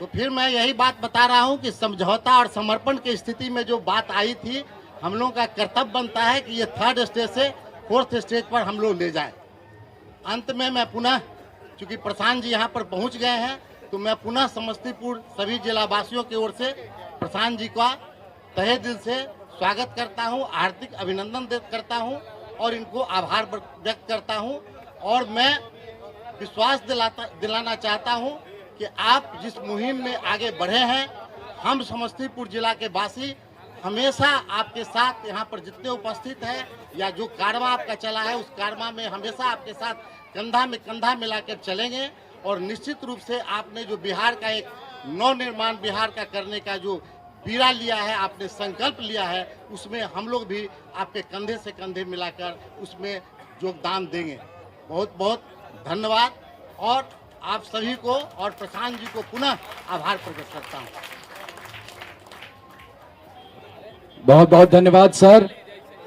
तो फिर मैं यही बात बता रहा हूं कि समझौता और समर्पण की स्थिति में जो बात आई थी, हम लोगों का कर्तव्य बनता है कि ये 3rd स्टेज से 4th स्टेज पर हम लोग ले जाएं। अंत में मैं पुनः, चूंकि प्रशांत जी यहाँ पर पहुँच गए हैं, तो मैं पुनः समस्तीपुर सभी जिलावासियों की ओर से प्रशांत जी का तहे दिल से स्वागत करता हूँ, हार्दिक अभिनंदन करता हूँ और इनको आभार व्यक्त करता हूँ। और मैं विश्वास दिलाना चाहता हूँ कि आप जिस मुहिम में आगे बढ़े हैं, हम समस्तीपुर जिला के वासी हमेशा आपके साथ यहाँ पर जितने उपस्थित हैं या जो कारवां आपका चला है, उस कारवां में हमेशा आपके साथ कंधा में कंधा मिलाकर चलेंगे। और निश्चित रूप से आपने जो बिहार का एक नवनिर्माण बिहार का करने का जो बीड़ा लिया है, आपने संकल्प लिया है, उसमें हम लोग भी आपके कंधे से कंधे मिलाकर उसमें योगदान देंगे। बहुत बहुत धन्यवाद और आप सभी को और प्रशांत जी को पुनः आभार प्रकट करता हूँ। बहुत बहुत धन्यवाद सर।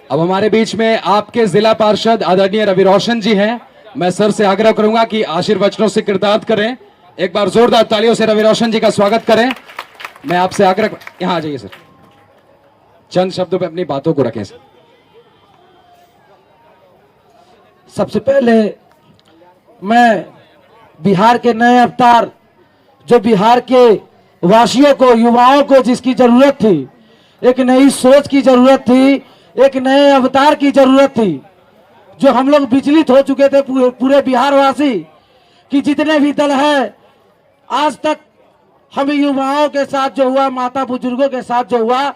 अब हमारे बीच में आपके जिला पार्षद आदरणीय रवि रोशन जी हैं। मैं सर से आग्रह करूंगा कि आशीर्वचनों से कृतार्थ करें। एक बार जोरदार तालियों से रवि रोशन जी का स्वागत करें। मैं आपसे आग्रह, यहां आ जाइए सर, चंद शब्दों पे अपनी बातों को रखें सर। सबसे पहले मैं बिहार के नए अवतार, जो बिहार के वासियों को, युवाओं को जिसकी जरूरत थी, एक नई सोच की जरूरत थी, एक नए अवतार की जरूरत थी, जो हम लोग विचलित हो चुके थे पूरे बिहार वासी कि जितने भी दल है, आज तक हम युवाओं के साथ जो हुआ, माता बुजुर्गों के साथ जो हुआ,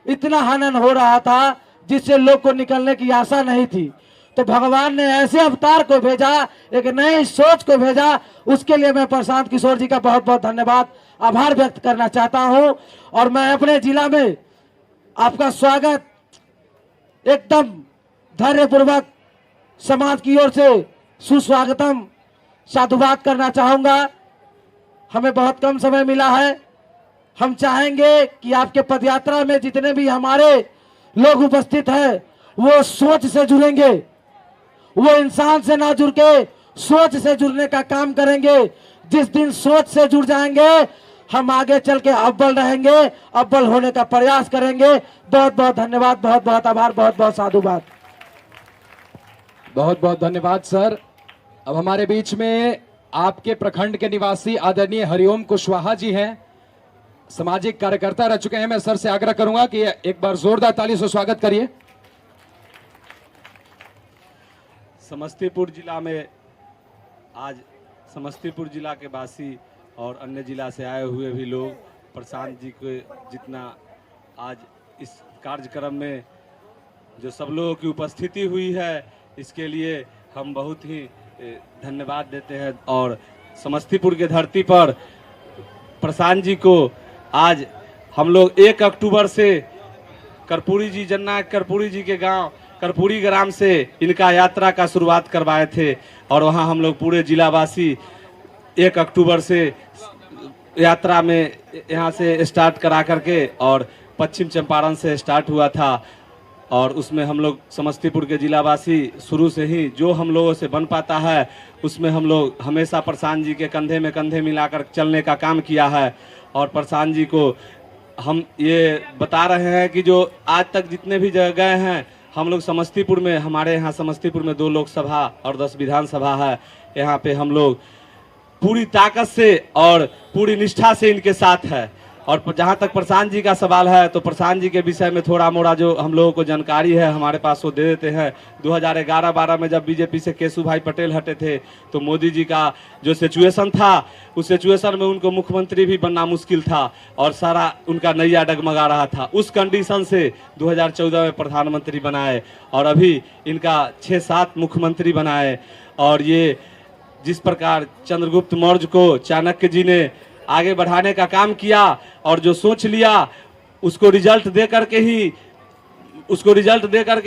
इतना हनन हो रहा था जिससे लोग को निकलने की आशा नहीं थी। तो भगवान ने ऐसे अवतार को भेजा, एक नई सोच को भेजा, उसके लिए मैं प्रशांत किशोर जी का बहुत बहुत धन्यवाद, आभार व्यक्त करना चाहता हूं। और मैं अपने जिला में आपका स्वागत एकदम धैर्यपूर्वक समाज की ओर से सुस्वागतम साधुवाद करना चाहूंगा। हमें बहुत कम समय मिला है। हम चाहेंगे कि आपके पदयात्रा में जितने भी हमारे लोग उपस्थित हैं, वो सोच से जुड़ेंगे, वो इंसान से ना जुड़ के सोच से जुड़ने का काम करेंगे। जिस दिन सोच से जुड़ जाएंगे, हम आगे चल के अव्वल रहेंगे, अव्वल होने का प्रयास करेंगे। बहुत बहुत धन्यवाद, बहुत बहुत आभार, बहुत बहुत साधुवाद। बहुत बहुत धन्यवाद सर। अब हमारे बीच में आपके प्रखंड के निवासी आदरणीय हरिओम कुशवाहा जी हैं, सामाजिक कार्यकर्ता रह चुके हैं। मैं सर से आग्रह करूंगा कि एक बार जोरदार ताली से स्वागत करिए। समस्तीपुर जिला में आज समस्तीपुर जिला के वासी और अन्य जिला से आए हुए भी लोग प्रशांत जी को जितना आज इस कार्यक्रम में जो सब लोगों की उपस्थिति हुई है, इसके लिए हम बहुत ही धन्यवाद देते हैं। और समस्तीपुर के धरती पर प्रशांत जी को आज हम लोग 1 अक्टूबर से कर्पूरी जी, जननायक कर्पूरी जी के गांव कर्पूरी ग्राम से इनका यात्रा का शुरुआत करवाए थे। और वहां हम लोग पूरे जिलावासी 1 अक्टूबर से यात्रा में यहां से स्टार्ट करा करके, और पश्चिम चंपारण से स्टार्ट हुआ था। और उसमें हम लोग समस्तीपुर के जिलावासी शुरू से ही जो हम लोगों से बन पाता है, उसमें हम लोग हमेशा प्रशांत जी के कंधे में कंधे मिलाकर चलने का काम किया है। और प्रशांत जी को हम ये बता रहे हैं कि जो आज तक जितने भी जगह गए हैं, हम लोग समस्तीपुर में, हमारे यहाँ समस्तीपुर में 2 लोकसभा और 10 विधानसभा है। यहाँ पे हम लोग पूरी ताकत से और पूरी निष्ठा से इनके साथ है। और जहाँ तक प्रशांत जी का सवाल है, तो प्रशांत जी के विषय में थोड़ा मोड़ा जो हम लोगों को जानकारी है हमारे पास, वो दे देते हैं। 2011-12 में जब बीजेपी से केशु भाई पटेल हटे थे, तो मोदी जी का जो सिचुएशन था, उस सिचुएशन में उनको मुख्यमंत्री भी बनना मुश्किल था और सारा उनका नैया डगमगा रहा था। उस कंडीशन से 2014 में प्रधानमंत्री बनाए और अभी इनका 6-7 मुख्यमंत्री बनाए। और ये जिस प्रकार चंद्रगुप्त मौर्य को चाणक्य जी ने आगे बढ़ाने का काम किया और जो सोच लिया, उसको रिजल्ट दे करके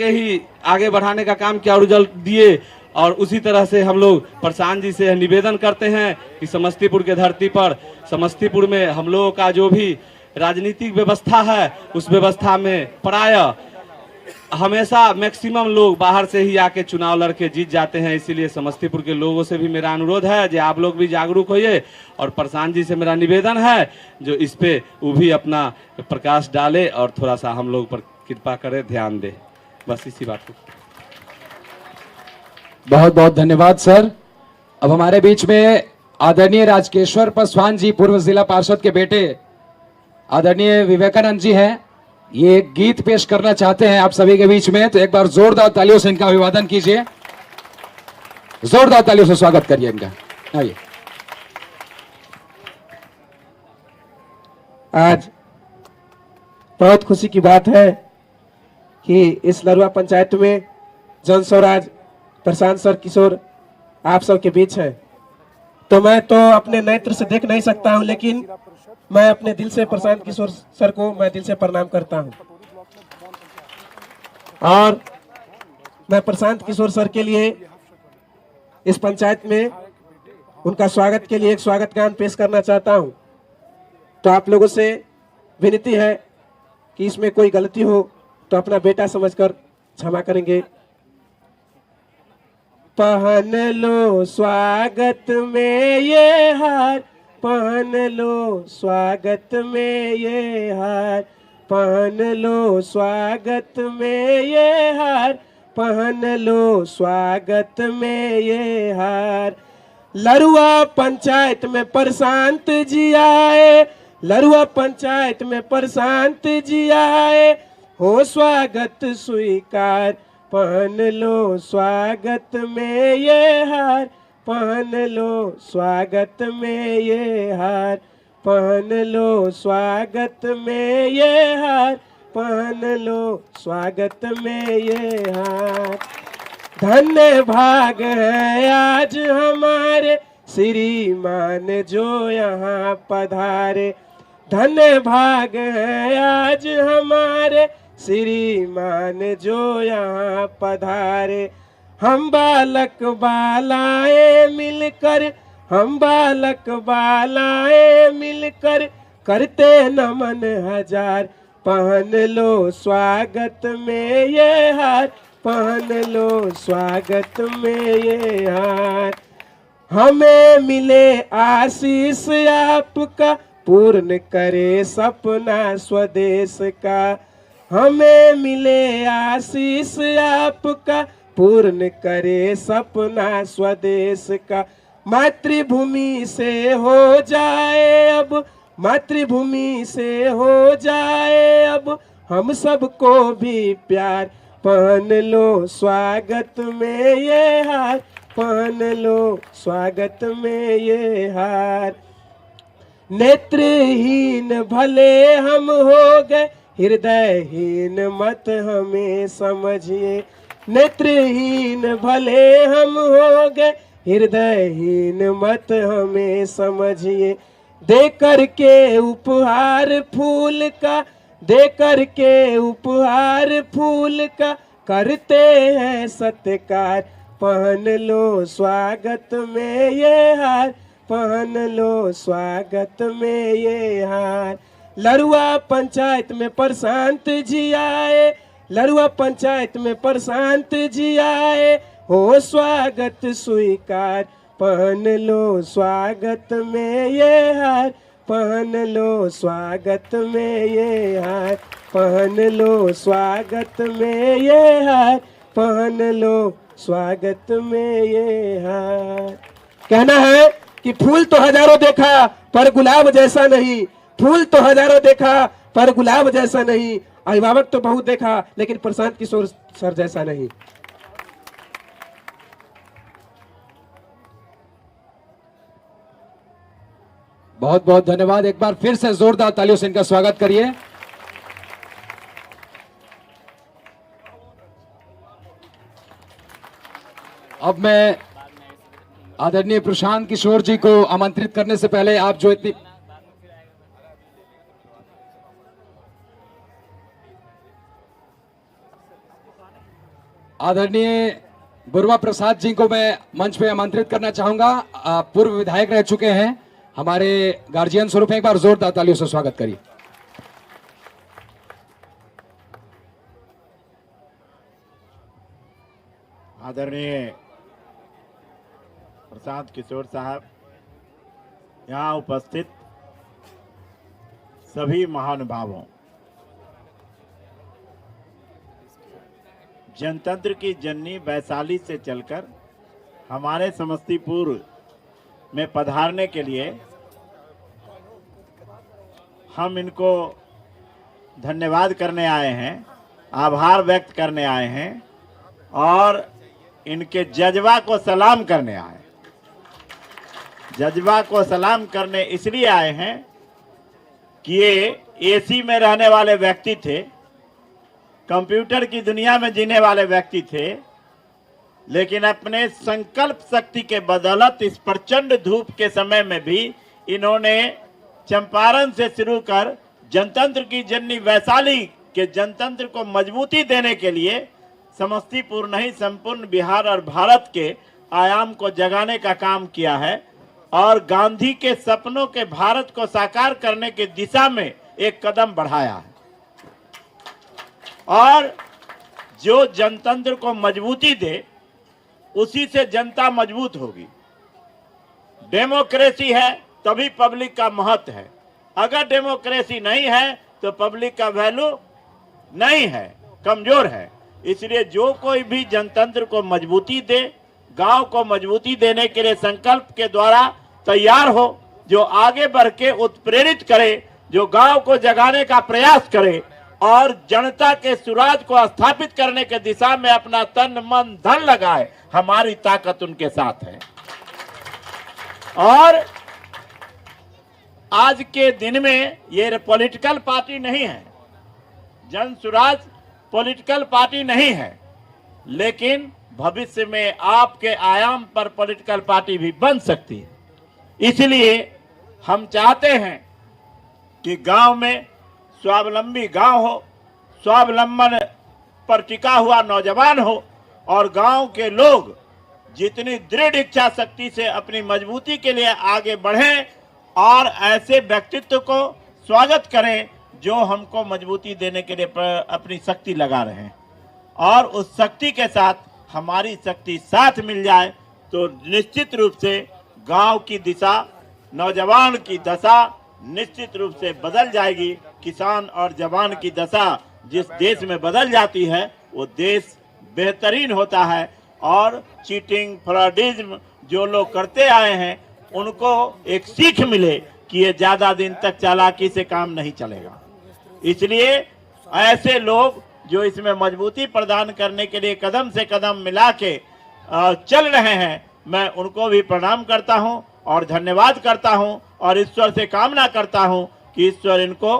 ही आगे बढ़ाने का काम किया और रिजल्ट दिए। और उसी तरह से हम लोग प्रशांत जी से निवेदन करते हैं कि समस्तीपुर के धरती पर, समस्तीपुर में हम लोगों का जो भी राजनीतिक व्यवस्था है, उस व्यवस्था में प्रायः हमेशा मैक्सिमम लोग बाहर से ही आके चुनाव लड़के जीत जाते हैं, इसीलिए समस्तीपुर के लोगों से भी मेरा अनुरोध है कि आप लोग भी जागरूक होइए। और प्रशांत जी से मेरा निवेदन है जो इस पे वो भी अपना प्रकाश डाले और थोड़ा सा हम लोग पर कृपा करे, ध्यान दे। बस इसी बात को। बहुत बहुत धन्यवाद सर। अब हमारे बीच में आदरणीय राजकेश्वर पासवान जी, पूर्व जिला पार्षद के बेटे आदरणीय विवेकानंद जी हैं। ये एक गीत पेश करना चाहते हैं आप सभी के बीच में, तो एक बार जोरदार तालियों से इनका अभिवादन कीजिए, जोरदार तालियों से स्वागत करिए इनका। आइए। आज बहुत खुशी की बात है कि इस लरुआ पंचायत में जन स्वराज प्रशांत सर किशोर आप सब के बीच है। तो मैं तो अपने नेत्र से देख नहीं सकता हूं, लेकिन मैं अपने दिल से प्रशांत किशोर सर को मैं दिल से प्रणाम करता हूं। और मैं प्रशांत किशोर सर के लिए इस पंचायत में उनका स्वागत के लिए एक स्वागत गान पेश करना चाहता हूं। तो आप लोगों से विनती है कि इसमें कोई गलती हो तो अपना बेटा समझकर क्षमा करेंगे। पहन लो स्वागत में ये हार, पहन लो स्वागत में ये हार, पहन लो स्वागत में ये हार, पहन लो स्वागत में ये हार। लरुआ पंचायत में प्रशांत जी आए, लरुआ पंचायत में प्रशांत जी आए, हो स्वागत स्वीकार, पहन लो स्वागत में ये हार, पहन लो स्वागत में ये हार, पहन लो स्वागत में ये हार, पहन लो स्वागत में ये हार। धन्य भाग है आज हमारे श्रीमान जो यहाँ पधारे, धन्य भाग है आज हमारे श्रीमान जो यहाँ पधारे। हम बालक बालाएं मिलकर, हम बालक बालाएं मिलकर करते नमन हजार, पहन लो स्वागत में ये हार, पहन लो स्वागत में ये हार। हमें मिले आशीष आपका, पूर्ण करे सपना स्वदेश का, हमें मिले आशीष आपका, पूर्ण करे सपना स्वदेश का। मातृभूमि से हो जाए अब, मातृभूमि से हो जाए अब हम सबको भी प्यार, पहन लो स्वागत में ये हार, पहन लो स्वागत में ये हार। नेत्रहीन भले हम हो गए, हृदयहीन मत हमें समझिए, नेत्रहीन भले हम हो गए, हृदयहीन मत हमें समझिए। दे करके उपहार फूल का, दे करके उपहार फूल का करते हैं सत्कार, पहन लो स्वागत में ये हार, पहन लो स्वागत में ये हार। लरुआ पंचायत में प्रशांत जी आए, लरुआ पंचायत में प्रशांत जी आए, हो स्वागत स्वीकार, पहन लो स्वागत में ये हार, पहन लो स्वागत में ये हार, पहन लो स्वागत में ये हार, पहन लो स्वागत में ये हार। कहना है कि फूल तो हजारों देखा पर गुलाब जैसा नहीं, फूल तो हजारों देखा पर गुलाब जैसा नहीं, अभिभावक तो बहुत देखा लेकिन प्रशांत किशोर सर जैसा नहीं। बहुत बहुत धन्यवाद। एक बार फिर से जोरदार तालियों से इनका स्वागत करिए। अब मैं आदरणीय प्रशांत किशोर जी को आमंत्रित करने से पहले आप जो इतनी आदरणीय बुरवा प्रसाद जी को मैं मंच पे आमंत्रित करना चाहूंगा। पूर्व विधायक रह चुके हैं, हमारे गार्जियन स्वरूप, एक बार जोरदार तालियों से स्वागत करिए। आदरणीय प्रशांत किशोर साहब, यहाँ उपस्थित सभी महानुभावों, जनतंत्र की जननी वैशाली से चलकर हमारे समस्तीपुर में पधारने के लिए हम इनको धन्यवाद करने आए हैं, आभार व्यक्त करने आए हैं और इनके जज्बा को सलाम करने आए। जज्बा को सलाम करने इसलिए आए हैं कि ये एसी में रहने वाले व्यक्ति थे, कंप्यूटर की दुनिया में जीने वाले व्यक्ति थे, लेकिन अपने संकल्प शक्ति के बदौलत इस प्रचंड धूप के समय में भी इन्होंने चंपारण से शुरू कर जनतंत्र की जननी वैशाली के जनतंत्र को मजबूती देने के लिए समस्तीपुर नहीं संपूर्ण बिहार और भारत के आयाम को जगाने का काम किया है और गांधी के सपनों के भारत को साकार करने की दिशा में एक कदम बढ़ाया है। और जो जनतंत्र को मजबूती दे उसी से जनता मजबूत होगी। डेमोक्रेसी है तभी पब्लिक का महत्व है, अगर डेमोक्रेसी नहीं है तो पब्लिक का वैल्यू नहीं है, कमजोर है। इसलिए जो कोई भी जनतंत्र को मजबूती दे, गांव को मजबूती देने के लिए संकल्प के द्वारा तैयार हो, जो आगे बढ़ के उत्प्रेरित करे, जो गांव को जगाने का प्रयास करे और जनता के सुराज को स्थापित करने के दिशा में अपना तन मन धन लगाए, हमारी ताकत उनके साथ है। और आज के दिन में ये पॉलिटिकल पार्टी नहीं है, जन सुराज पॉलिटिकल पार्टी नहीं है, लेकिन भविष्य में आपके आयाम पर पॉलिटिकल पार्टी भी बन सकती है। इसलिए हम चाहते हैं कि गांव में स्वावलंबी गांव हो, स्वावलंबन पर टिका हुआ नौजवान हो और गांव के लोग जितनी दृढ़ इच्छा शक्ति से अपनी मजबूती के लिए आगे बढ़ें और ऐसे व्यक्तित्व को स्वागत करें जो हमको मजबूती देने के लिए अपनी शक्ति लगा रहे हैं, और उस शक्ति के साथ हमारी शक्ति साथ मिल जाए तो निश्चित रूप से गांव की दिशा, नौजवान की दशा निश्चित रूप से बदल जाएगी। किसान और जवान की दशा जिस देश में बदल जाती है वो देश बेहतरीन होता है। और चीटिंग, फ्रॉडिज्म जो लोग करते आए हैं उनको एक सीख मिले कि ये ज्यादा दिन तक चालाकी से काम नहीं चलेगा। इसलिए ऐसे लोग जो इसमें मजबूती प्रदान करने के लिए कदम से कदम मिला के चल रहे हैं, मैं उनको भी प्रणाम करता हूं और धन्यवाद करता हूं और ईश्वर से कामना करता हूं कि ईश्वर इनको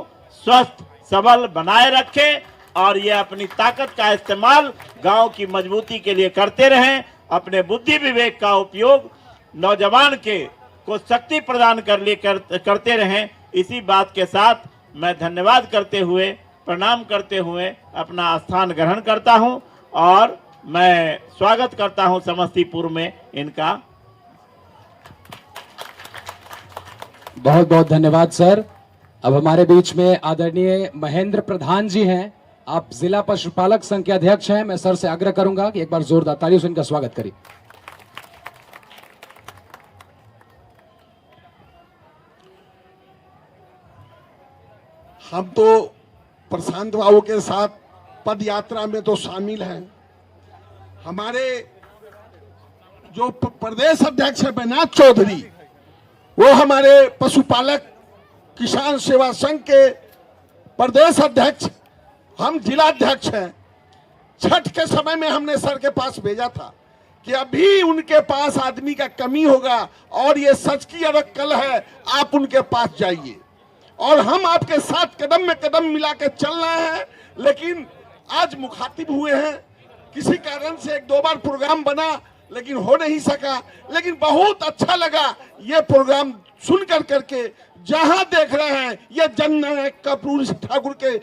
स्वस्थ सबल बनाए रखे और ये अपनी ताकत का इस्तेमाल गांव की मजबूती के लिए करते रहें। अपने बुद्धि विवेक का उपयोग नौजवान को शक्ति प्रदान करते रहें। इसी बात के साथ मैं धन्यवाद करते हुए, प्रणाम करते हुए अपना स्थान ग्रहण करता हूं और मैं स्वागत करता हूं समस्तीपुर में इनका। बहुत बहुत धन्यवाद सर। अब हमारे बीच में आदरणीय महेंद्र प्रधान जी हैं, आप जिला पशुपालक संघ के अध्यक्ष हैं। मैं सर से आग्रह करूंगा कि एक बार जोरदार तालियों से इनका स्वागत करिए। हम तो प्रशांत बाबू के साथ पद यात्रा में तो शामिल हैं। हमारे जो प्रदेश अध्यक्ष है बैनाथ चौधरी, वो हमारे पशुपालक किसान सेवा संघ के प्रदेश अध्यक्ष, हम जिला अध्यक्ष हैं। छठ के समय में हमने सर के पास भेजा था कि अभी उनके पास आदमी का कमी होगा और ये सच की अरग कल है, आप उनके पास जाइए और हम आपके साथ कदम में कदम मिला के चल रहे हैं। लेकिन आज मुखातिब हुए हैं, किसी कारण से एक दो बार प्रोग्राम बना लेकिन हो नहीं सका, लेकिन बहुत अच्छा लगा ये प्रोग्राम सुन करके। जहां देख रहे हैं ये जननायक कर्पूरी ठाकुर के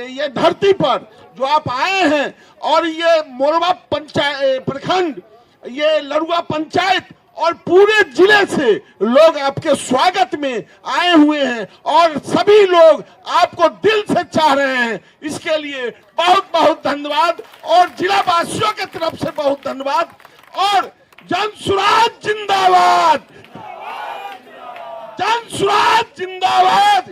ये धरती पर जो आप आए हैं और ये मोरवा पंचायत प्रखंड, ये लड़ुआ पंचायत और पूरे जिले से लोग आपके स्वागत में आए हुए हैं और सभी लोग आपको दिल से चाह रहे हैं। इसके लिए बहुत बहुत धन्यवाद और जिला वासियों की तरफ से बहुत धन्यवाद। और जन सुराज जिंदाबाद, जन सुराज जिंदाबाद,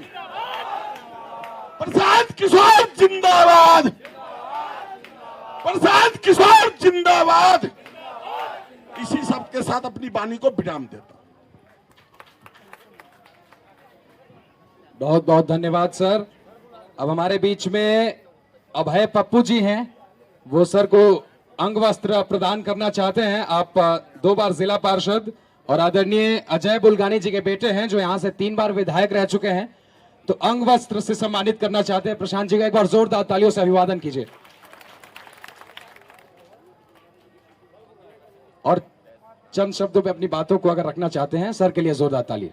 प्रशांत किशोर जिंदाबाद, प्रशांत किशोर जिंदाबाद। इसी सब के साथ अपनी वाणी को विराम देता हूं। बहुत बहुत धन्यवाद सर। अब हमारे बीच में अभय पप्पू जी हैं, वो सर को अंग वस्त्र प्रदान करना चाहते हैं। आप 2 बार जिला पार्षद और आदरणीय अजय बुल्गानी जी के बेटे हैं, जो यहां से 3 बार विधायक रह चुके हैं, तो अंग वस्त्र से सम्मानित करना चाहते हैं प्रशांत जी का। एक बार जोरदार तालियों से अभिवादन कीजिए। और चंद शब्दों पे अपनी बातों को अगर रखना चाहते हैं, सर के लिए जोरदार ताली।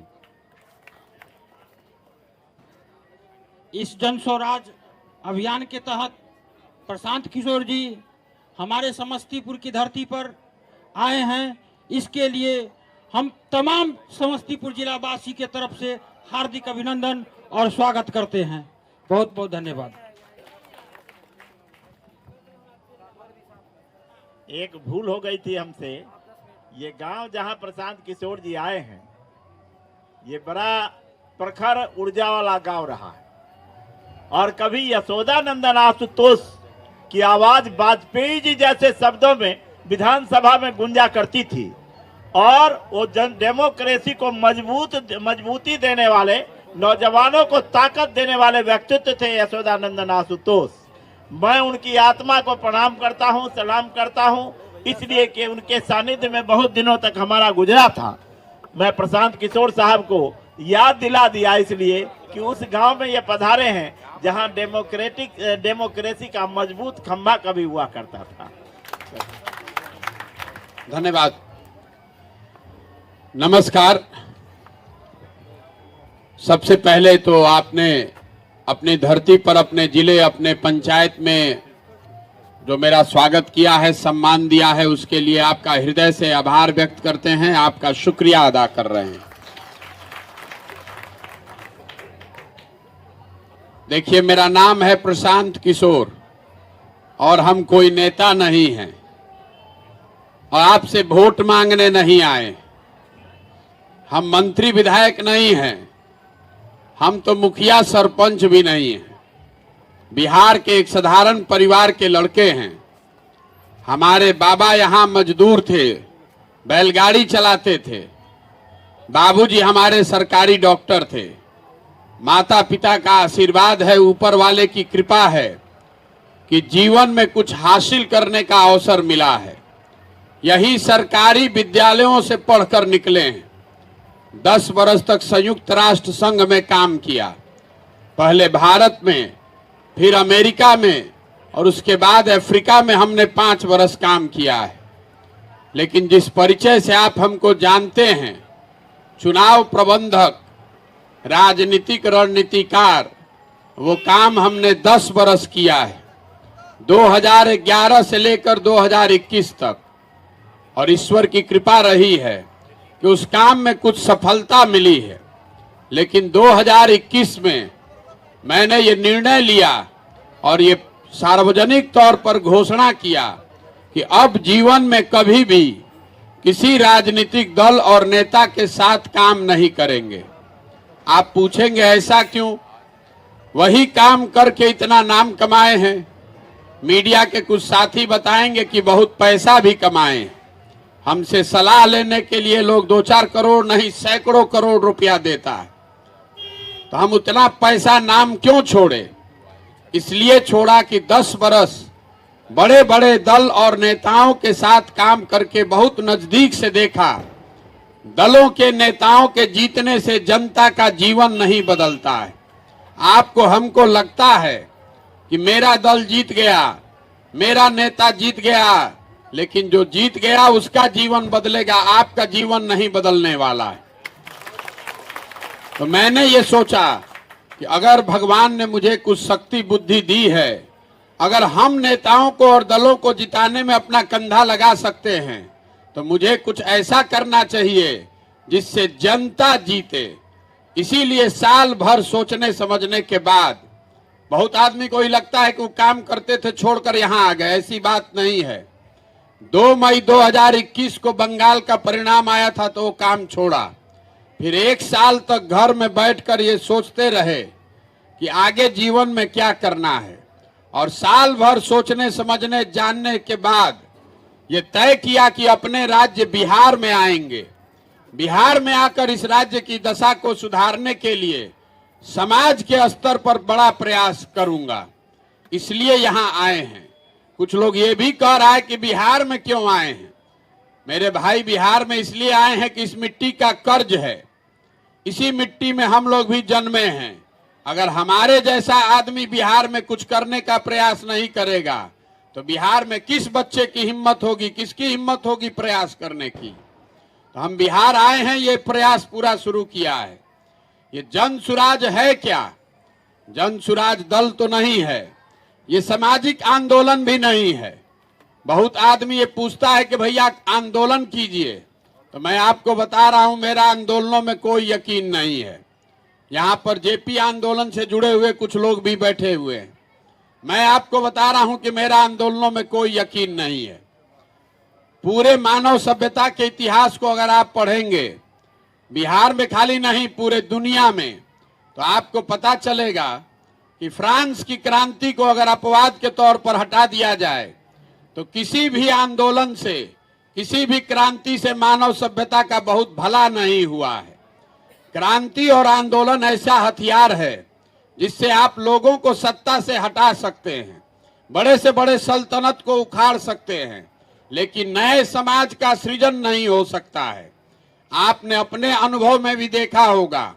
इस जन स्वराज अभियान के तहत प्रशांत किशोर जी हमारे समस्तीपुर की धरती पर आए हैं। इसके लिए हम तमाम समस्तीपुर जिला वासी के तरफ से हार्दिक अभिनंदन और स्वागत करते हैं। बहुत बहुत धन्यवाद। एक भूल हो गई थी हमसे। ये गांव जहां प्रशांत किशोर जी आए हैं, ये बड़ा प्रखर ऊर्जा वाला गांव रहा है और कभी यशोदानंदन आशुतोष की आवाज वाजपेयी जी जैसे शब्दों में विधानसभा में गूंजा करती थी और वो जन डेमोक्रेसी को मजबूती देने वाले, नौजवानों को ताकत देने वाले व्यक्तित्व थे यशोदानंदन आशुतोष। मैं उनकी आत्मा को प्रणाम करता हूं, सलाम करता हूं, इसलिए कि उनके सानिध्य में बहुत दिनों तक हमारा गुजरा था। मैं प्रशांत किशोर साहब को याद दिला दिया इसलिए कि उस गांव में ये पधारे हैं जहां डेमोक्रेसी का मजबूत खंभा कभी हुआ करता था। धन्यवाद। नमस्कार। सबसे पहले तो आपने अपनी धरती पर, अपने जिले, अपने पंचायत में जो मेरा स्वागत किया है, सम्मान दिया है, उसके लिए आपका हृदय से आभार व्यक्त करते हैं, आपका शुक्रिया अदा कर रहे हैं। देखिए, मेरा नाम है प्रशांत किशोर और हम कोई नेता नहीं हैं और आपसे वोट मांगने नहीं आए। हम मंत्री विधायक नहीं हैं, हम तो मुखिया सरपंच भी नहीं हैं। बिहार के एक साधारण परिवार के लड़के हैं। हमारे बाबा यहाँ मजदूर थे, बैलगाड़ी चलाते थे। बाबूजी हमारे सरकारी डॉक्टर थे। माता पिता का आशीर्वाद है, ऊपर वाले की कृपा है कि जीवन में कुछ हासिल करने का अवसर मिला है। यही सरकारी विद्यालयों से पढ़कर निकले हैं। 10 वर्ष तक संयुक्त राष्ट्र संघ में काम किया, पहले भारत में, फिर अमेरिका में और उसके बाद अफ्रीका में हमने 5 वर्ष काम किया है। लेकिन जिस परिचय से आप हमको जानते हैं, चुनाव प्रबंधक, राजनीतिक रणनीतिकार, वो काम हमने 10 वर्ष किया है, 2011 से लेकर 2021 तक। और ईश्वर की कृपा रही है कि उस काम में कुछ सफलता मिली है। लेकिन 2021 में मैंने ये निर्णय लिया और ये सार्वजनिक तौर पर घोषणा किया कि अब जीवन में कभी भी किसी राजनीतिक दल और नेता के साथ काम नहीं करेंगे। आप पूछेंगे ऐसा क्यों? वही काम करके इतना नाम कमाए हैं। मीडिया के कुछ साथी बताएंगे कि बहुत पैसा भी कमाए हैं। हमसे सलाह लेने के लिए लोग 2-4 करोड़ नहीं, सैकड़ों करोड़ रुपया देता है। तो हम उतना पैसा नाम क्यों छोड़े? इसलिए छोड़ा कि 10 वर्ष बड़े बड़े दल और नेताओं के साथ काम करके बहुत नजदीक से देखा, दलों के नेताओं के जीतने से जनता का जीवन नहीं बदलता है। आपको हमको लगता है कि मेरा दल जीत गया, मेरा नेता जीत गया, लेकिन जो जीत गया उसका जीवन बदलेगा, आपका जीवन नहीं बदलने वाला है। तो मैंने ये सोचा कि अगर भगवान ने मुझे कुछ शक्ति बुद्धि दी है, अगर हम नेताओं को और दलों को जिताने में अपना कंधा लगा सकते हैं, तो मुझे कुछ ऐसा करना चाहिए जिससे जनता जीते। इसीलिए साल भर सोचने समझने के बाद, बहुत आदमी को ही लगता है कि वो काम करते थे छोड़कर यहाँ आ गए, ऐसी बात नहीं है। 2 मई 2021 को बंगाल का परिणाम आया था तो वो काम छोड़ा। फिर 1 साल तक घर में बैठकर ये सोचते रहे कि आगे जीवन में क्या करना है, और साल भर सोचने समझने जानने के बाद ये तय किया कि अपने राज्य बिहार में आएंगे। बिहार में आकर इस राज्य की दशा को सुधारने के लिए समाज के स्तर पर बड़ा प्रयास करूंगा, इसलिए यहाँ आए हैं। कुछ लोग ये भी कह रहा है कि बिहार में क्यों आए हैं। मेरे भाई, बिहार में इसलिए आए हैं कि इस मिट्टी का कर्ज है, इसी मिट्टी में हम लोग भी जन्मे हैं। अगर हमारे जैसा आदमी बिहार में कुछ करने का प्रयास नहीं करेगा तो बिहार में किस बच्चे की हिम्मत होगी, किसकी हिम्मत होगी प्रयास करने की। तो हम बिहार आए हैं, ये प्रयास पूरा शुरू किया है। ये जन सुराज है क्या? जन सुराज दल तो नहीं है, ये सामाजिक आंदोलन भी नहीं है। बहुत आदमी ये पूछता है कि भैया आंदोलन कीजिए, तो मैं आपको बता रहा हूं मेरा आंदोलनों में कोई यकीन नहीं है। यहाँ पर जेपी आंदोलन से जुड़े हुए कुछ लोग भी बैठे हुए हैं। मैं आपको बता रहा हूं कि मेरा आंदोलनों में कोई यकीन नहीं है। पूरे मानव सभ्यता के इतिहास को अगर आप पढ़ेंगे, बिहार में खाली नहीं पूरे दुनिया में, तो आपको पता चलेगा कि फ्रांस की क्रांति को अगर अपवाद के तौर पर हटा दिया जाए तो किसी भी आंदोलन से, किसी भी क्रांति से मानव सभ्यता का बहुत भला नहीं हुआ है। क्रांति और आंदोलन ऐसा हथियार है जिससे आप लोगों को सत्ता से हटा सकते हैं, बड़े से बड़े सल्तनत को उखाड़ सकते हैं, लेकिन नए समाज का सृजन नहीं हो सकता है। आपने अपने अनुभव में भी देखा होगा,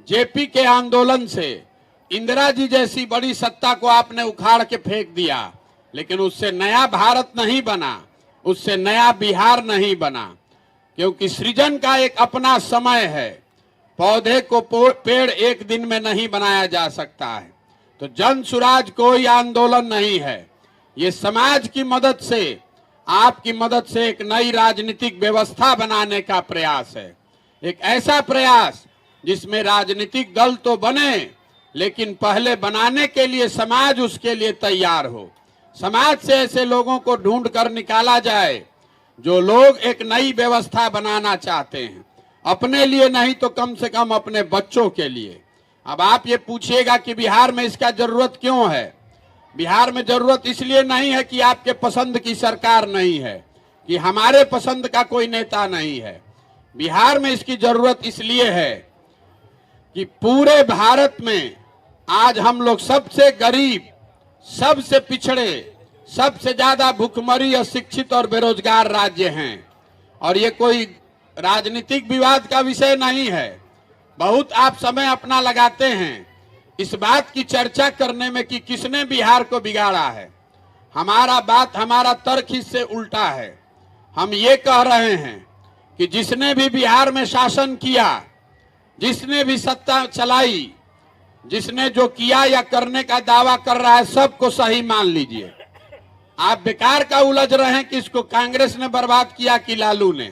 जेपी के आंदोलन से इंदिरा जी जैसी बड़ी सत्ता को आपने उखाड़ के फेंक दिया, लेकिन उससे नया भारत नहीं बना, उससे नया बिहार नहीं बना, क्योंकि सृजन का एक अपना समय है। पौधे को पेड़ एक दिन में नहीं बनाया जा सकता है। तो जन सुराज कोई आंदोलन नहीं है, ये समाज की मदद से, आपकी मदद से एक नई राजनीतिक व्यवस्था बनाने का प्रयास है। एक ऐसा प्रयास जिसमें राजनीतिक दल तो बने, लेकिन पहले बनाने के लिए समाज उसके लिए तैयार हो। समाज से ऐसे लोगों को ढूंढ कर निकाला जाए जो लोग एक नई व्यवस्था बनाना चाहते हैं, अपने लिए नहीं तो कम से कम अपने बच्चों के लिए। अब आप ये पूछिएगा कि बिहार में इसका जरूरत क्यों है। बिहार में जरूरत इसलिए नहीं है कि आपके पसंद की सरकार नहीं है, कि हमारे पसंद का कोई नेता नहीं है। बिहार में इसकी जरूरत इसलिए है कि पूरे भारत में आज हम लोग सबसे गरीब, सबसे पिछड़े, सबसे ज्यादा भूखमरी, अशिक्षित और बेरोजगार राज्य हैं। और ये कोई राजनीतिक विवाद का विषय नहीं है। बहुत आप समय अपना लगाते हैं इस बात की चर्चा करने में कि किसने बिहार को बिगाड़ा है। हमारा तर्क इससे उल्टा है। हम ये कह रहे हैं कि जिसने भी बिहार में शासन किया, जिसने भी सत्ता चलाई, जिसने जो किया या करने का दावा कर रहा है, सबको सही मान लीजिए। आप बेकार का उलझ रहे हैं कि इसको कांग्रेस ने बर्बाद किया कि लालू ने,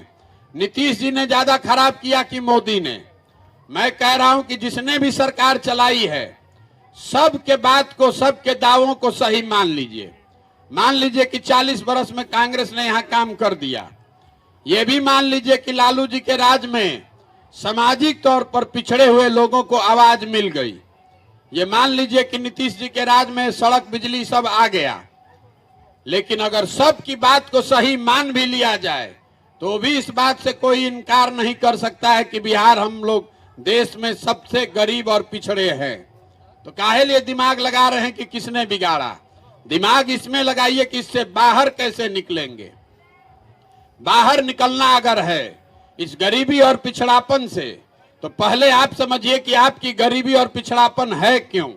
नीतीश जी ने ज्यादा खराब किया कि मोदी ने। मैं कह रहा हूं कि जिसने भी सरकार चलाई है, सबके बात को, सबके दावों को सही मान लीजिए। मान लीजिए कि 40 बरस में कांग्रेस ने यहां काम कर दिया। ये भी मान लीजिए कि लालू जी के राज में सामाजिक तौर पर पिछड़े हुए लोगों को आवाज मिल गई। ये मान लीजिए कि नीतीश जी के राज में सड़क, बिजली सब आ गया। लेकिन अगर सबकी बात को सही मान भी लिया जाए तो भी इस बात से कोई इनकार नहीं कर सकता है कि बिहार हम लोग देश में सबसे गरीब और पिछड़े हैं। तो काहे लिए दिमाग लगा रहे हैं कि किसने बिगाड़ा। दिमाग इसमें लगाइए कि इससे बाहर कैसे निकलेंगे। बाहर निकलना अगर है इस गरीबी और पिछड़ापन से, तो पहले आप समझिए कि आपकी गरीबी और पिछड़ापन है क्यों।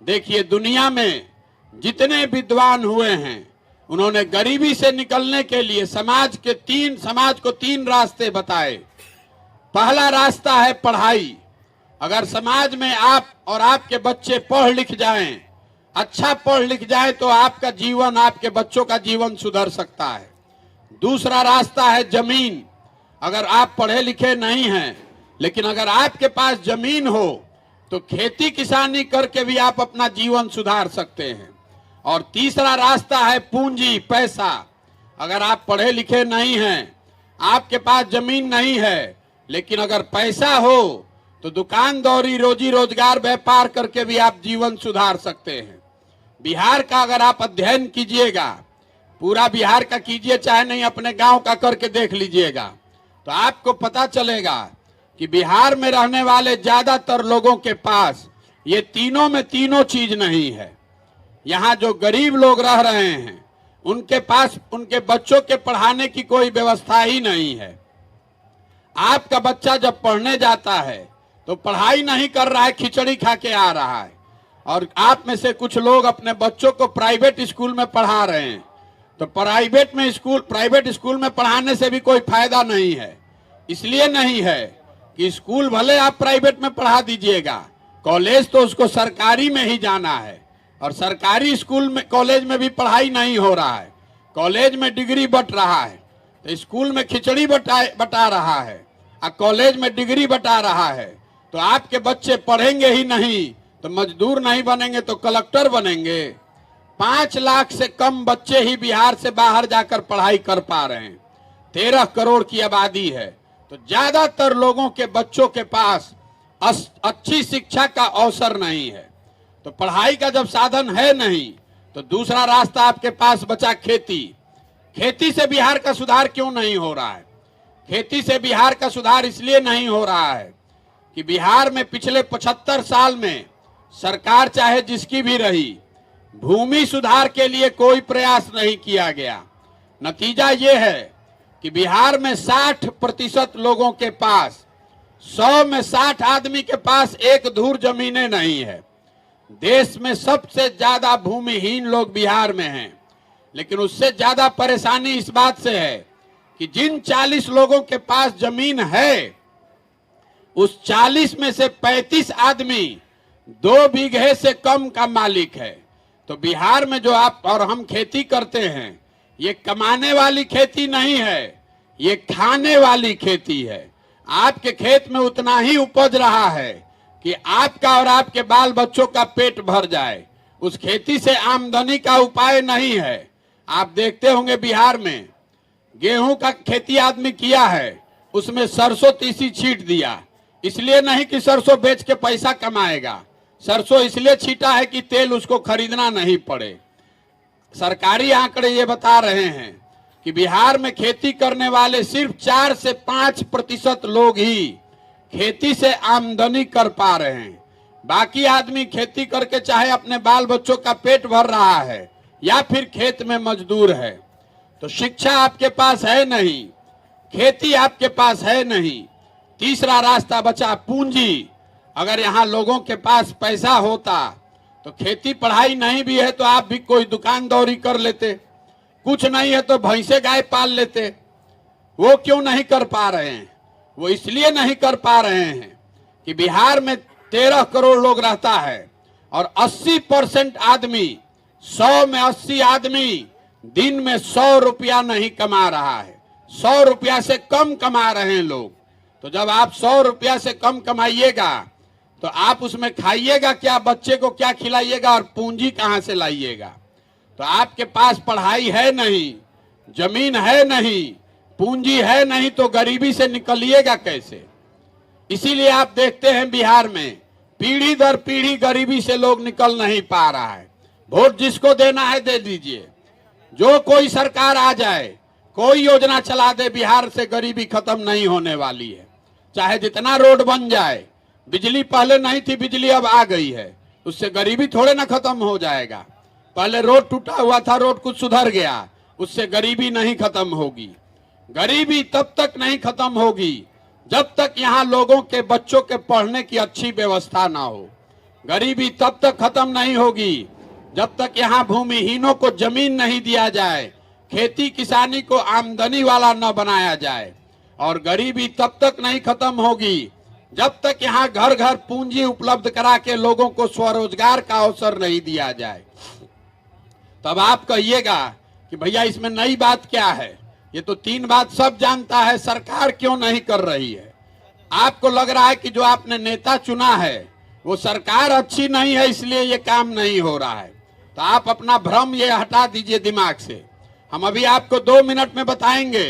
देखिए, दुनिया में जितने विद्वान हुए हैं उन्होंने गरीबी से निकलने के लिए समाज को तीन रास्ते बताए। पहला रास्ता है पढ़ाई। अगर समाज में आप और आपके बच्चे पढ़ लिख जाएं, अच्छा पढ़ लिख जाए, तो आपका जीवन, आपके बच्चों का जीवन सुधर सकता है। दूसरा रास्ता है जमीन। अगर आप पढ़े लिखे नहीं हैं, लेकिन अगर आपके पास जमीन हो तो खेती किसानी करके भी आप अपना जीवन सुधार सकते हैं। और तीसरा रास्ता है पूंजी, पैसा। अगर आप पढ़े लिखे नहीं हैं, आपके पास जमीन नहीं है, लेकिन अगर पैसा हो तो दुकानदारी, रोजी रोजगार, व्यापार करके भी आप जीवन सुधार सकते हैं। बिहार का अगर आप अध्ययन कीजिएगा, पूरा बिहार का कीजिए, चाहे नहीं अपने गांव का करके देख लीजिएगा, तो आपको पता चलेगा कि बिहार में रहने वाले ज्यादातर लोगों के पास ये तीनों में तीनों चीज नहीं है। यहाँ जो गरीब लोग रह रहे हैं उनके पास उनके बच्चों के पढ़ाने की कोई व्यवस्था ही नहीं है। आपका बच्चा जब पढ़ने जाता है तो पढ़ाई नहीं कर रहा है, खिचड़ी खा के आ रहा है। और आप में से कुछ लोग अपने बच्चों को प्राइवेट स्कूल में पढ़ा रहे हैं, तो प्राइवेट स्कूल में पढ़ाने से भी कोई फायदा नहीं है। इसलिए नहीं है कि स्कूल भले आप प्राइवेट में पढ़ा दीजिएगा, कॉलेज तो उसको सरकारी में ही जाना है। और सरकारी स्कूल में, कॉलेज में भी पढ़ाई नहीं हो रहा है, कॉलेज में डिग्री बट रहा है। तो स्कूल में खिचड़ी बटा रहा है और कॉलेज में डिग्री बटा रहा है। तो आपके बच्चे पढ़ेंगे ही नहीं तो मजदूर नहीं बनेंगे तो कलेक्टर बनेंगे। 5 लाख से कम बच्चे ही बिहार से बाहर जाकर पढ़ाई कर पा रहे हैं। 13 करोड़ की आबादी है, तो ज्यादातर लोगों के बच्चों के पास अच्छी शिक्षा का अवसर नहीं है। तो पढ़ाई का जब साधन है नहीं तो दूसरा रास्ता आपके पास बचा खेती। खेती से बिहार का सुधार क्यों नहीं हो रहा है? खेती से बिहार का सुधार इसलिए नहीं हो रहा है कि बिहार में पिछले 75 साल में सरकार चाहे जिसकी भी रही, भूमि सुधार के लिए कोई प्रयास नहीं किया गया। नतीजा ये है कि बिहार में 60% लोगों के पास, 100 में 60 आदमी के पास एक धूर जमीनें नहीं है। देश में सबसे ज्यादा भूमिहीन लोग बिहार में हैं। लेकिन उससे ज्यादा परेशानी इस बात से है कि जिन 40 लोगों के पास जमीन है, उस 40 में से 35 आदमी 2 बीघे से कम का मालिक है। तो बिहार में जो आप और हम खेती करते हैं, ये कमाने वाली खेती नहीं है, ये खाने वाली खेती है। आपके खेत में उतना ही उपज रहा है कि आपका और आपके बाल बच्चों का पेट भर जाए। उस खेती से आमदनी का उपाय नहीं है। आप देखते होंगे बिहार में गेहूं का खेती आदमी किया है, उसमें सरसों तीसी छींट दिया। इसलिए नहीं कि सरसों बेच के पैसा कमाएगा, सरसों इसलिए छींटा है कि तेल उसको खरीदना नहीं पड़े। सरकारी आंकड़े ये बता रहे हैं कि बिहार में खेती करने वाले सिर्फ 4 से 5% लोग ही खेती से आमदनी कर पा रहे हैं। बाकी आदमी खेती करके चाहे अपने बाल बच्चों का पेट भर रहा है या फिर खेत में मजदूर है। तो शिक्षा आपके पास है नहीं, खेती आपके पास है नहीं। तीसरा रास्ता बचा पूंजी। अगर यहाँ लोगों के पास पैसा होता तो खेती पढ़ाई नहीं भी है तो आप भी कोई दुकानदारी कर लेते, कुछ नहीं है तो भैंसे गाय पाल लेते। वो क्यों नहीं कर पा रहे हैं? वो इसलिए नहीं कर पा रहे हैं कि बिहार में 13 करोड़ लोग रहता है और 80% आदमी, 100 में 80 आदमी दिन में 100 रुपया नहीं कमा रहा है। 100 रुपया से कम कमा रहे हैं लोग। तो जब आप 100 रुपया से कम कमाइएगा तो आप उसमें खाइएगा क्या, बच्चे को क्या खिलाइएगा और पूंजी कहां से लाइएगा? तो आपके पास पढ़ाई है नहीं, जमीन है नहीं, पूंजी है नहीं, तो गरीबी से निकलिएगा कैसे? इसीलिए आप देखते हैं बिहार में पीढ़ी दर पीढ़ी गरीबी से लोग निकल नहीं पा रहा है। वोट जिसको देना है दे दीजिए, जो कोई सरकार आ जाए, कोई योजना चला दे, बिहार से गरीबी खत्म नहीं होने वाली है। चाहे जितना रोड बन जाए, बिजली पहले नहीं थी, बिजली अब आ गई है, उससे गरीबी थोड़े ना खत्म हो जाएगा। पहले रोड टूटा हुआ था, रोड कुछ सुधर गया, उससे गरीबी नहीं खत्म होगी। गरीबी तब तक नहीं खत्म होगी जब तक यहाँ लोगों के बच्चों के पढ़ने की अच्छी व्यवस्था ना हो। गरीबी तब तक खत्म नहीं होगी जब तक यहाँ भूमिहीनों को जमीन नहीं दिया जाए, खेती किसानी को आमदनी वाला न बनाया जाए। और गरीबी तब तक नहीं खत्म होगी जब तक यहाँ घर घर पूंजी उपलब्ध करा के लोगों को स्वरोजगार का अवसर नहीं दिया जाए। तब आप कहिएगा कि भैया इसमें नई बात क्या है? ये तो 3 बात सब जानता है, सरकार क्यों नहीं कर रही है। आपको लग रहा है कि जो आपने नेता चुना है वो सरकार अच्छी नहीं है इसलिए ये काम नहीं हो रहा है, तो आप अपना भ्रम ये हटा दीजिए दिमाग से। हम अभी आपको 2 मिनट में बताएंगे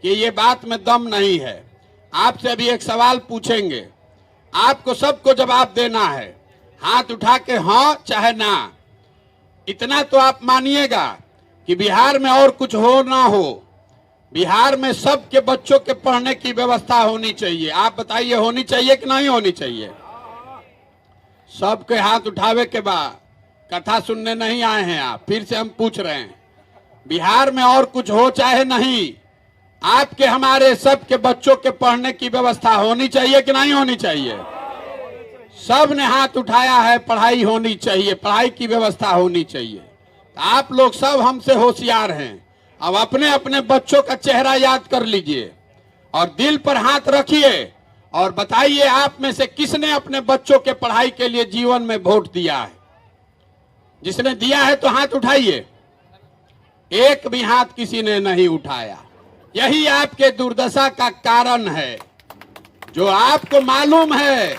कि ये बात में दम नहीं है। आपसे अभी एक सवाल पूछेंगे, आपको सबको जवाब देना है, हाथ उठा के हाँ चाहे ना। इतना तो आप मानिएगा कि बिहार में और कुछ हो ना हो, बिहार में सबके बच्चों के पढ़ने की व्यवस्था होनी चाहिए। आप बताइए होनी चाहिए कि नहीं होनी चाहिए? सबके हाथ उठावे के बाद कथा सुनने नहीं आए हैं आप, फिर से हम पूछ रहे हैं, बिहार में और कुछ हो चाहे नहीं, आपके हमारे सबके बच्चों के पढ़ने की व्यवस्था होनी चाहिए कि नहीं होनी चाहिए? सब ने हाथ उठाया है, पढ़ाई होनी चाहिए, पढ़ाई की व्यवस्था होनी चाहिए। तो आप लोग सब हमसे होशियार हैं, अब अपने अपने बच्चों का चेहरा याद कर लीजिए और दिल पर हाथ रखिए और बताइए आप में से किसने अपने बच्चों के पढ़ाई के लिए जीवन में वोट दिया है। जिसने दिया है तो हाथ उठाइए। एक भी हाथ किसी ने नहीं उठाया। यही आपके दुर्दशा का कारण है। जो आपको मालूम है,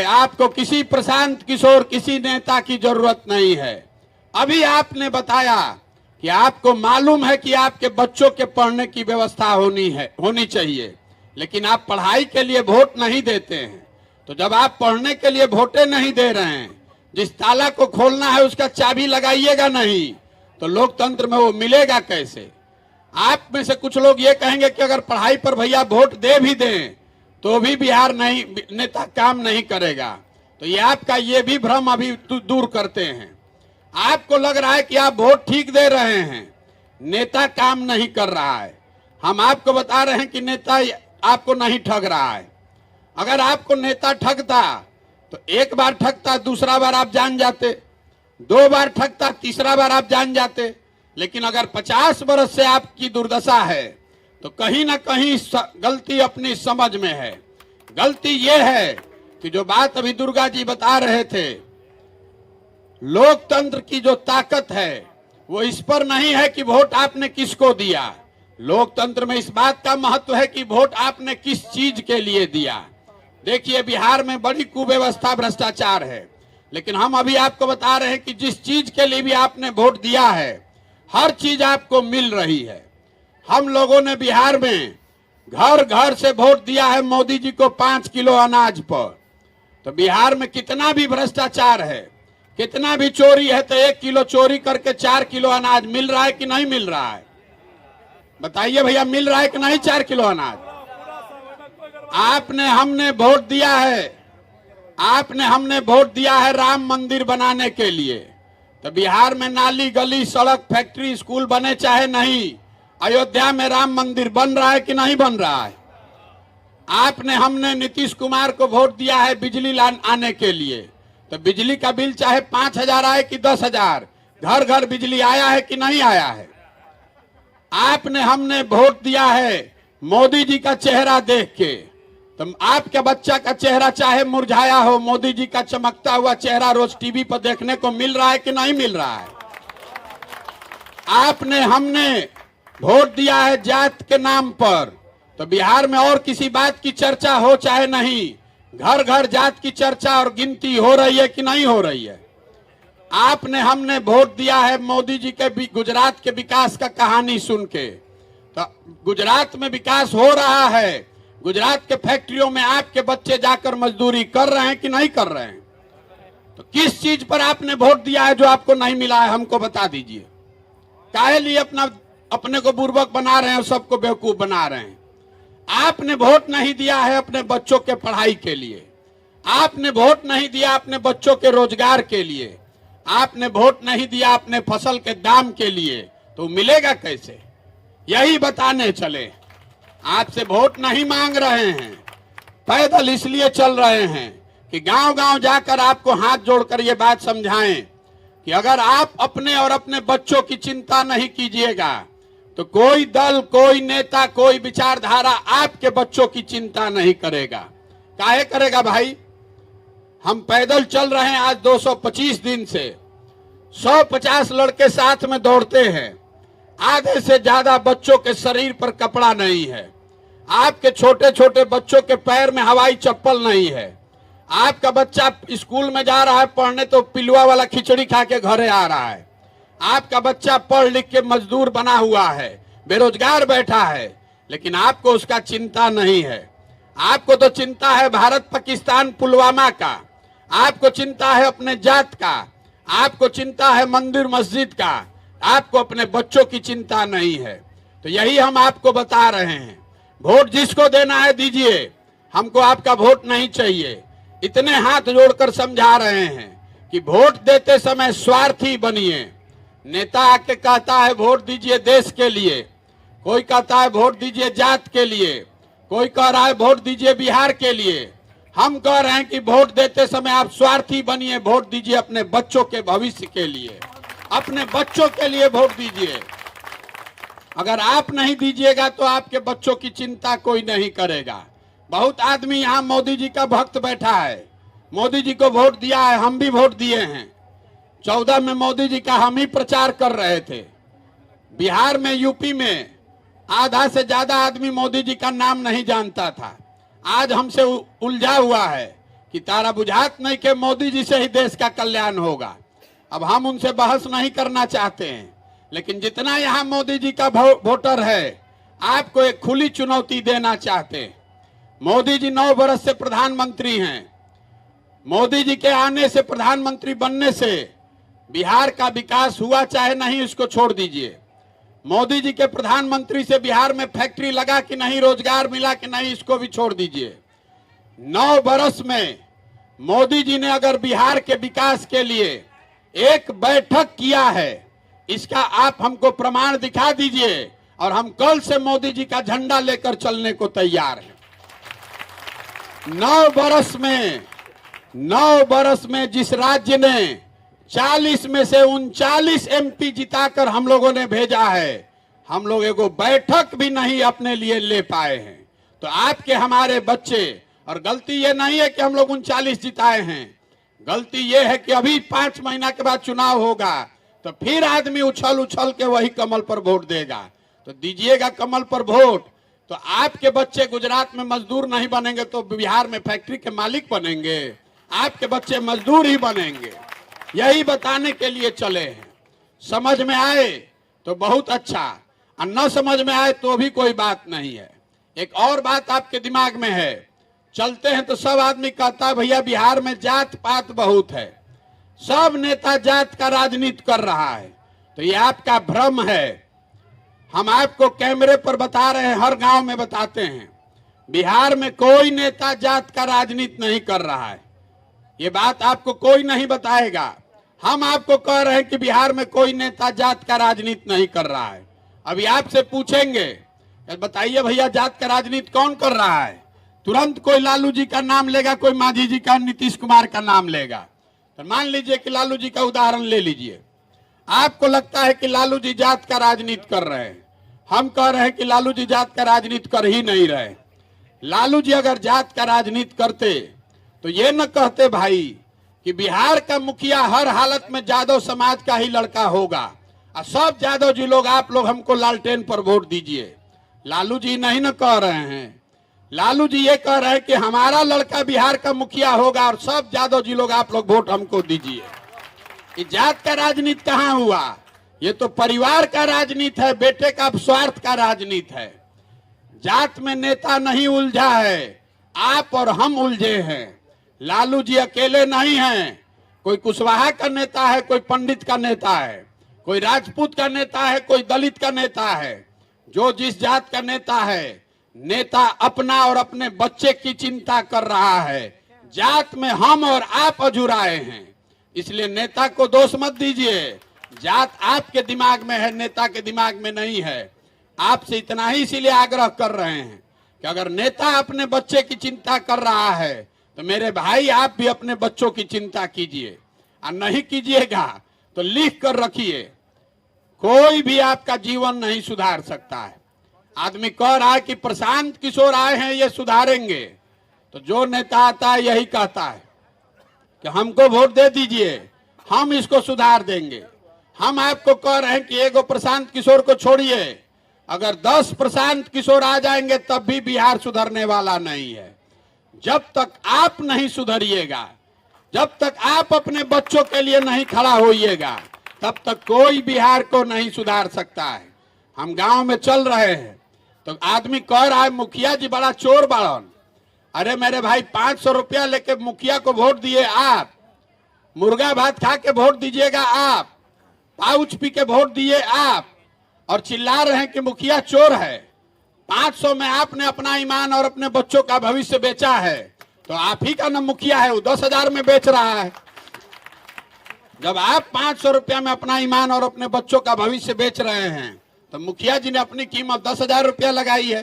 आपको किसी प्रशांत किशोर, किसी नेता की जरूरत नहीं है। अभी आपने बताया कि आपको मालूम है कि आपके बच्चों के पढ़ने की व्यवस्था होनी चाहिए, लेकिन आप पढ़ाई के लिए वोट नहीं देते हैं। तो जब आप पढ़ने के लिए वोटें नहीं दे रहे हैं, जिस ताला को खोलना है उसका चाबी लगाइएगा नहीं, तो लोकतंत्र में वो मिलेगा कैसे? आप में से कुछ लोग ये कहेंगे कि अगर पढ़ाई पर भैया वोट दे भी दें तो भी बिहार नहीं नेता काम नहीं करेगा। तो ये आपका ये भी भ्रम अभी दूर करते हैं। आपको लग रहा है कि आप वोट ठीक दे रहे हैं, नेता काम नहीं कर रहा है। हम आपको बता रहे हैं कि नेता आपको नहीं ठग रहा है। अगर आपको नेता ठगता तो एक बार ठगता, दूसरा बार आप जान जाते, 2 बार ठगता, तीसरा बार आप जान जाते। लेकिन अगर 50 बरस से आपकी दुर्दशा है तो कहीं ना कहीं गलती अपनी समझ में है। गलती ये है कि जो बात अभी दुर्गा जी बता रहे थे, लोकतंत्र की जो ताकत है वो इस पर नहीं है कि वोट आपने किसको दिया। लोकतंत्र में इस बात का महत्व है कि वोट आपने किस चीज के लिए दिया। देखिए बिहार में बड़ी कुव्यवस्था, भ्रष्टाचार है, लेकिन हम अभी आपको बता रहे हैं कि जिस चीज के लिए भी आपने वोट दिया है हर चीज आपको मिल रही है। हम लोगों ने बिहार में घर घर से वोट दिया है मोदी जी को 5 किलो अनाज पर। तो बिहार में कितना भी भ्रष्टाचार है, कितना भी चोरी है, तो 1 किलो चोरी करके 4 किलो अनाज मिल रहा है कि नहीं मिल रहा है? बताइए भैया, मिल रहा है कि नहीं 4 किलो अनाज? हमने वोट दिया है राम मंदिर बनाने के लिए। तो बिहार में नाली, गली, सड़क, फैक्ट्री, स्कूल बने चाहे नहीं, अयोध्या में राम मंदिर बन रहा है कि नहीं बन रहा है? हमने नीतीश कुमार को वोट दिया है बिजली आने के लिए। तो बिजली का बिल चाहे 5,000 आए कि 10,000, घर घर बिजली आया है कि नहीं आया है? हमने वोट दिया है मोदी जी का चेहरा देख के। तो आपके बच्चा का चेहरा चाहे मुरझाया हो, मोदी जी का चमकता हुआ चेहरा रोज टीवी पर देखने को मिल रहा है कि नहीं मिल रहा है? हमने वोट दिया है जात के नाम पर। तो बिहार में और किसी बात की चर्चा हो चाहे नहीं, घर घर जात की चर्चा और गिनती हो रही है कि नहीं हो रही है? हमने वोट दिया है मोदी जी के गुजरात के विकास का कहानी सुन के। तो गुजरात में विकास हो रहा है, गुजरात के फैक्ट्रियों में आपके बच्चे जाकर मजदूरी कर रहे हैं कि नहीं कर रहे हैं? तो किस चीज पर आपने वोट दिया है जो आपको नहीं मिला है, हमको बता दीजिए। काहे लिए अपने को बुर्बक बना रहे हैं और सबको बेवकूफ बना रहे हैं? आपने वोट नहीं दिया है अपने बच्चों के पढ़ाई के लिए, आपने वोट नहीं दिया अपने बच्चों के रोजगार के लिए, आपने वोट नहीं दिया अपने फसल के दाम के लिए, तो मिलेगा कैसे? यही बताने चले। आपसे वोट नहीं मांग रहे हैं, पैदल इसलिए चल रहे हैं कि गांव गांव जाकर आपको हाथ जोड़कर ये बात समझाएं कि अगर आप अपने और अपने बच्चों की चिंता नहीं कीजिएगा तो कोई दल, कोई नेता, कोई विचारधारा आपके बच्चों की चिंता नहीं करेगा। काहे करेगा भाई? हम पैदल चल रहे हैं आज 225 दिन से, 150 लड़के साथ में दौड़ते हैं। आधे से ज्यादा बच्चों के शरीर पर कपड़ा नहीं है। आपके छोटे छोटे बच्चों के पैर में हवाई चप्पल नहीं है। आपका बच्चा स्कूल में जा रहा है पढ़ने तो पिलुआ वाला खिचड़ी खा के घरे आ रहा है। आपका बच्चा पढ़ लिख के मजदूर बना हुआ है, बेरोजगार बैठा है, लेकिन आपको उसका चिंता नहीं है। आपको तो चिंता है भारत पाकिस्तान पुलवामा का, आपको चिंता है अपने जात का, आपको चिंता है मंदिर मस्जिद का, आपको अपने बच्चों की चिंता नहीं है। तो यही हम आपको बता रहे हैं, वोट जिसको देना है दीजिए, हमको आपका वोट नहीं चाहिए। इतने हाथ जोड़कर समझा रहे हैं कि वोट देते समय स्वार्थी बनिए। नेता आके कहता है वोट दीजिए देश के लिए, कोई कहता है वोट दीजिए जात के लिए, कोई कह रहा है वोट दीजिए बिहार के लिए। हम कह रहे हैं कि वोट देते समय आप स्वार्थी बनिए, वोट दीजिए अपने बच्चों के भविष्य के लिए, अपने बच्चों के लिए वोट दीजिए। अगर आप नहीं दीजिएगा तो आपके बच्चों की चिंता कोई नहीं करेगा। बहुत आदमी यहाँ मोदी जी का भक्त बैठा है, मोदी जी को वोट दिया है, हम भी वोट दिए हैं। 14 में मोदी जी का हम ही प्रचार कर रहे थे। बिहार में, यूपी में आधा से ज्यादा आदमी मोदी जी का नाम नहीं जानता था। आज हमसे उलझा हुआ है कि तारा बुझात नहीं के मोदी जी से ही देश का कल्याण होगा। अब हम उनसे बहस नहीं करना चाहते हैं, लेकिन जितना यहाँ मोदी जी का वोटर है, आपको एक खुली चुनौती देना चाहते हैं। मोदी जी 9 वर्ष से प्रधानमंत्री हैं। मोदी जी के आने से, प्रधानमंत्री बनने से बिहार का विकास हुआ चाहे नहीं, इसको छोड़ दीजिए। मोदी जी के प्रधानमंत्री से बिहार में फैक्ट्री लगा कि नहीं, रोजगार मिला कि नहीं, इसको भी छोड़ दीजिए। 9 वर्ष में मोदी जी ने अगर बिहार के विकास के लिए एक बैठक किया है, इसका आप हमको प्रमाण दिखा दीजिए और हम कल से मोदी जी का झंडा लेकर चलने को तैयार हैं। 9 वर्ष में जिस राज्य ने 40 में से 39 MP जिताकर हम लोगों ने भेजा है, हम लोग एगो बैठक भी नहीं अपने लिए ले पाए हैं। तो आपके हमारे बच्चे, और गलती ये नहीं है कि हम लोग 39 जिताए हैं, गलती ये है कि अभी 5 महीना के बाद चुनाव होगा तो फिर आदमी उछल उछल के वही कमल पर वोट देगा। तो दीजिएगा कमल पर वोट, तो आपके बच्चे गुजरात में मजदूर नहीं बनेंगे तो बिहार में फैक्ट्री के मालिक बनेंगे, आपके बच्चे मजदूर ही बनेंगे। यही बताने के लिए चले हैं। समझ में आए तो बहुत अच्छा, और न समझ में आए तो भी कोई बात नहीं है। एक और बात आपके दिमाग में है, चलते हैं तो सब आदमी कहता है भैया बिहार में जात पात बहुत है, सब नेता जात का राजनीति कर रहा है। तो ये आपका भ्रम है। हम आपको कैमरे पर बता रहे हैं, हर गांव में बताते हैं, बिहार में कोई नेता जात का राजनीति नहीं कर रहा है। ये बात आपको कोई नहीं बताएगा। हम आपको कह रहे हैं कि बिहार में कोई नेता जात का राजनीति नहीं कर रहा है। अभी आपसे पूछेंगे बताइए भैया जात का राजनीति कौन कर रहा है, तुरंत कोई लालू जी का नाम लेगा, कोई मांझी जी का, नीतीश कुमार का नाम लेगा। तो मान लीजिए कि लालू जी का उदाहरण ले लीजिए। आपको लगता है कि लालू जी जात का राजनीति कर रहे हैं, हम कह रहे हैं कि लालू जी जात का राजनीति कर ही नहीं रहे। लालू जी अगर जात का राजनीति करते तो ये न कहते भाई कि बिहार का मुखिया हर हालत में यादव समाज का ही लड़का होगा और सब यादव जी लोग, आप लोग हमको लालटेन पर वोट दीजिए। लालू जी नहीं न कह रहे हैं, लालू जी ये कह रहे हैं कि हमारा लड़का बिहार का मुखिया होगा और सब यादव जी लोग आप लोग वोट हमको दीजिए। ये जात का राजनीति कहाँ हुआ, ये तो परिवार का राजनीति है, बेटे का स्वार्थ का राजनीति है। जात में नेता नहीं उलझा है, आप और हम उलझे हैं। लालू जी अकेले नहीं हैं, कोई कुशवाहा का नेता है, कोई पंडित का नेता है, कोई राजपूत का नेता है, कोई दलित का नेता है। जो जिस जात का नेता है, नेता अपना और अपने बच्चे की चिंता कर रहा है। जात में हम और आप अझुराए हैं, इसलिए नेता को दोष मत दीजिए। जात आपके दिमाग में है, नेता के दिमाग में नहीं है। आपसे इतना ही इसीलिए आग्रह कर रहे हैं कि अगर नेता अपने बच्चे की चिंता कर रहा है तो मेरे भाई आप भी अपने बच्चों की चिंता कीजिए, और नहीं कीजिएगा तो लिख कर रखिए, कोई भी आपका जीवन नहीं सुधार सकता है। आदमी कह रहा है कि प्रशांत किशोर आए हैं ये सुधारेंगे, तो जो नेता आता है यही कहता है कि हमको वोट दे दीजिए, हम इसको सुधार देंगे। हम आपको कह रहे हैं कि एगो प्रशांत किशोर को छोड़िए, अगर 10 प्रशांत किशोर आ जाएंगे तब भी बिहार सुधरने वाला नहीं है। जब तक आप नहीं सुधरिएगा, जब तक आप अपने बच्चों के लिए नहीं खड़ा होइएगा, तब तक कोई बिहार को नहीं सुधार सकता है। हम गांव में चल रहे हैं तो आदमी कह रहा है मुखिया जी बड़ा चोर बाड़न। अरे मेरे भाई 500 रुपया लेके मुखिया को वोट दिए आप, मुर्गा भात खा के वोट दीजिएगा आप, पाउच पी के वोट दिए आप, और चिल्ला रहे हैं कि मुखिया चोर है। 500 में आपने अपना ईमान और अपने बच्चों का भविष्य बेचा है, तो आप ही का ना मुखिया है, वो 10,000 में बेच रहा है। जब आप 500 रुपया में अपना ईमान और अपने बच्चों का भविष्य बेच रहे हैं, तो मुखिया जी ने अपनी कीमत 10,000 रुपया लगाई है।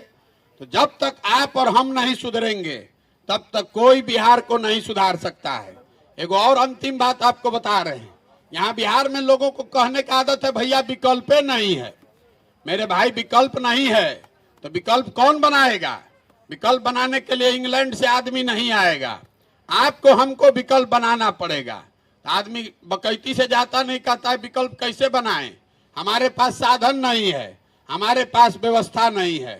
तो जब तक आप और हम नहीं सुधरेंगे तब तक कोई बिहार को नहीं सुधार सकता है। एक और अंतिम बात आपको बता रहे हैं, यहाँ बिहार में लोगों को कहने का आदत है भैया विकल्प नहीं है। मेरे भाई विकल्प नहीं है तो विकल्प कौन बनाएगा? विकल्प बनाने के लिए इंग्लैंड से आदमी नहीं आएगा, आपको हमको विकल्प बनाना पड़ेगा। आदमी बकैती से जाता नहीं, कहता है विकल्प कैसे बनाएं, हमारे पास साधन नहीं है, हमारे पास व्यवस्था नहीं है।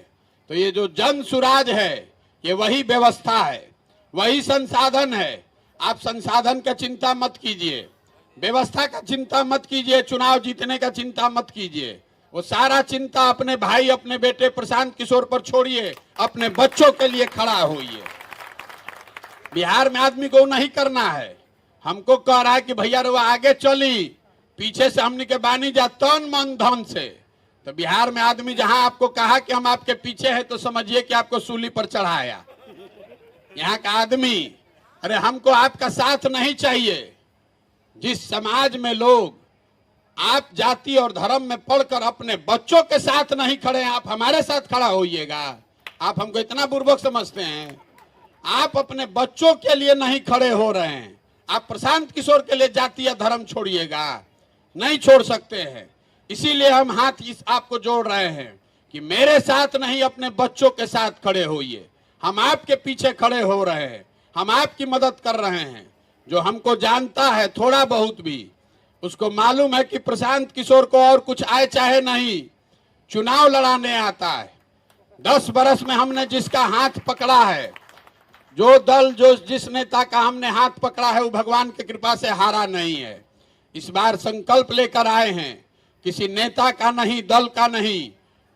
तो ये जो जन सुराज है ये वही व्यवस्था है, वही संसाधन है। आप संसाधन का चिंता मत कीजिए, व्यवस्था का चिंता मत कीजिए, चुनाव जीतने का चिंता मत कीजिए। वो सारा चिंता अपने भाई, अपने बेटे प्रशांत किशोर पर छोड़िए, अपने बच्चों के लिए खड़ा होइए। बिहार में आदमी को नहीं करना है। हमको कह रहा है कि भैया रो आगे चली, पीछे से हमने के बानी जा तन मन धन से। तो बिहार में आदमी जहां आपको कहा कि हम आपके पीछे हैं तो समझिए कि आपको सूली पर चढ़ाया। यहाँ का आदमी, अरे हमको आपका साथ नहीं चाहिए। जिस समाज में लोग आप जाति और धर्म में पढ़कर अपने बच्चों के साथ नहीं खड़े हैं, आप हमारे साथ खड़ा होइएगा। आप हमको इतना बुर्बक समझते हैं? आप अपने बच्चों के लिए नहीं खड़े हो रहे हैं, आप प्रशांत किशोर के लिए जाति या धर्म छोड़िएगा, नहीं छोड़ सकते हैं। इसीलिए हम हाथ आपको जोड़ रहे हैं कि मेरे साथ नहीं, अपने बच्चों के साथ खड़े होइए। हम आपके पीछे खड़े हो रहे हैं, हम आपकी मदद कर रहे हैं। जो हमको जानता है थोड़ा बहुत भी, उसको मालूम है कि प्रशांत किशोर को और कुछ आए चाहे नहीं, चुनाव लड़ाने आता है। 10 बरस में हमने जिसका हाथ पकड़ा है, जो दल, जो जिस नेता का हमने हाथ पकड़ा है, वो भगवान की कृपा से हारा नहीं है। इस बार संकल्प लेकर आए हैं, किसी नेता का नहीं, दल का नहीं,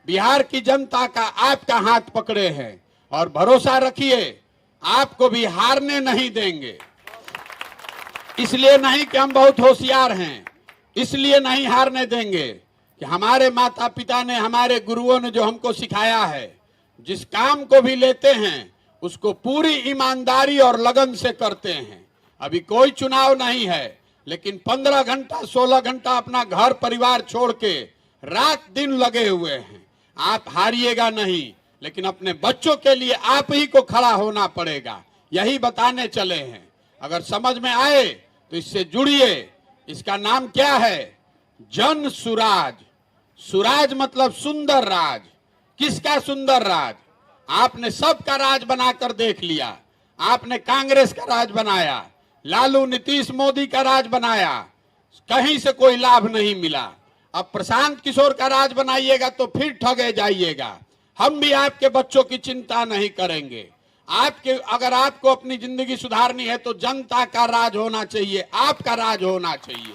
बिहार की जनता का आपका हाथ पकड़े हैं। और भरोसा रखिए, आपको भी हारने नहीं देंगे। इसलिए नहीं कि हम बहुत होशियार हैं, इसलिए नहीं हारने देंगे कि हमारे माता पिता ने, हमारे गुरुओं ने जो हमको सिखाया है, जिस काम को भी लेते हैं उसको पूरी ईमानदारी और लगन से करते हैं। अभी कोई चुनाव नहीं है, लेकिन 15 घंटा 16 घंटा अपना घर परिवार छोड़ के रात दिन लगे हुए हैं। आप हारिएगा नहीं, लेकिन अपने बच्चों के लिए आप ही को खड़ा होना पड़ेगा, यही बताने चले हैं। अगर समझ में आए तो इससे जुड़िए। इसका नाम क्या है? जन सुराज। सुराज मतलब सुंदर राज। किसका सुंदर राज? आपने सबका राज बनाकर देख लिया। आपने कांग्रेस का राज बनाया, लालू नीतीश मोदी का राज बनाया, कहीं से कोई लाभ नहीं मिला। अब प्रशांत किशोर का राज बनाइएगा तो फिर ठगे जाइएगा। हम भी आपके बच्चों की चिंता नहीं करेंगे। अगर आपको अपनी जिंदगी सुधारनी है तो जनता का राज होना चाहिए, आपका राज होना चाहिए।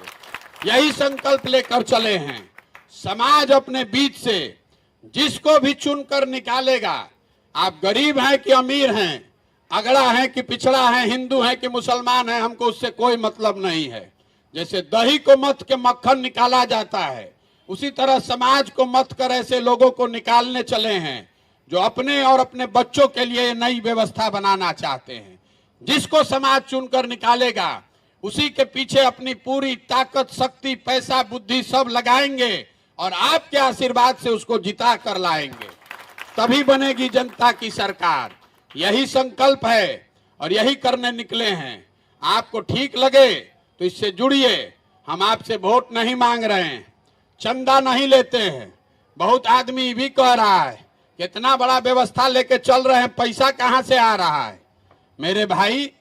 यही संकल्प लेकर चले हैं। समाज अपने बीच से जिसको भी चुनकर निकालेगा, आप गरीब हैं कि अमीर हैं, अगड़ा है कि पिछड़ा है, हिंदू है कि मुसलमान है, हमको उससे कोई मतलब नहीं है। जैसे दही को मथ के मक्खन निकाला जाता है, उसी तरह समाज को मथ कर ऐसे लोगों को निकालने चले हैं जो अपने और अपने बच्चों के लिए नई व्यवस्था बनाना चाहते हैं। जिसको समाज चुनकर निकालेगा उसी के पीछे अपनी पूरी ताकत, शक्ति, पैसा, बुद्धि सब लगाएंगे और आपके आशीर्वाद से उसको जिता कर लाएंगे। तभी बनेगी जनता की सरकार। यही संकल्प है और यही करने निकले हैं। आपको ठीक लगे तो इससे जुड़िए। हम आपसे वोट नहीं मांग रहे हैं, चंदा नहीं लेते हैं। बहुत आदमी भी कह रहा है कितना बड़ा व्यवस्था लेके चल रहे हैं, पैसा कहां से आ रहा है? मेरे भाई,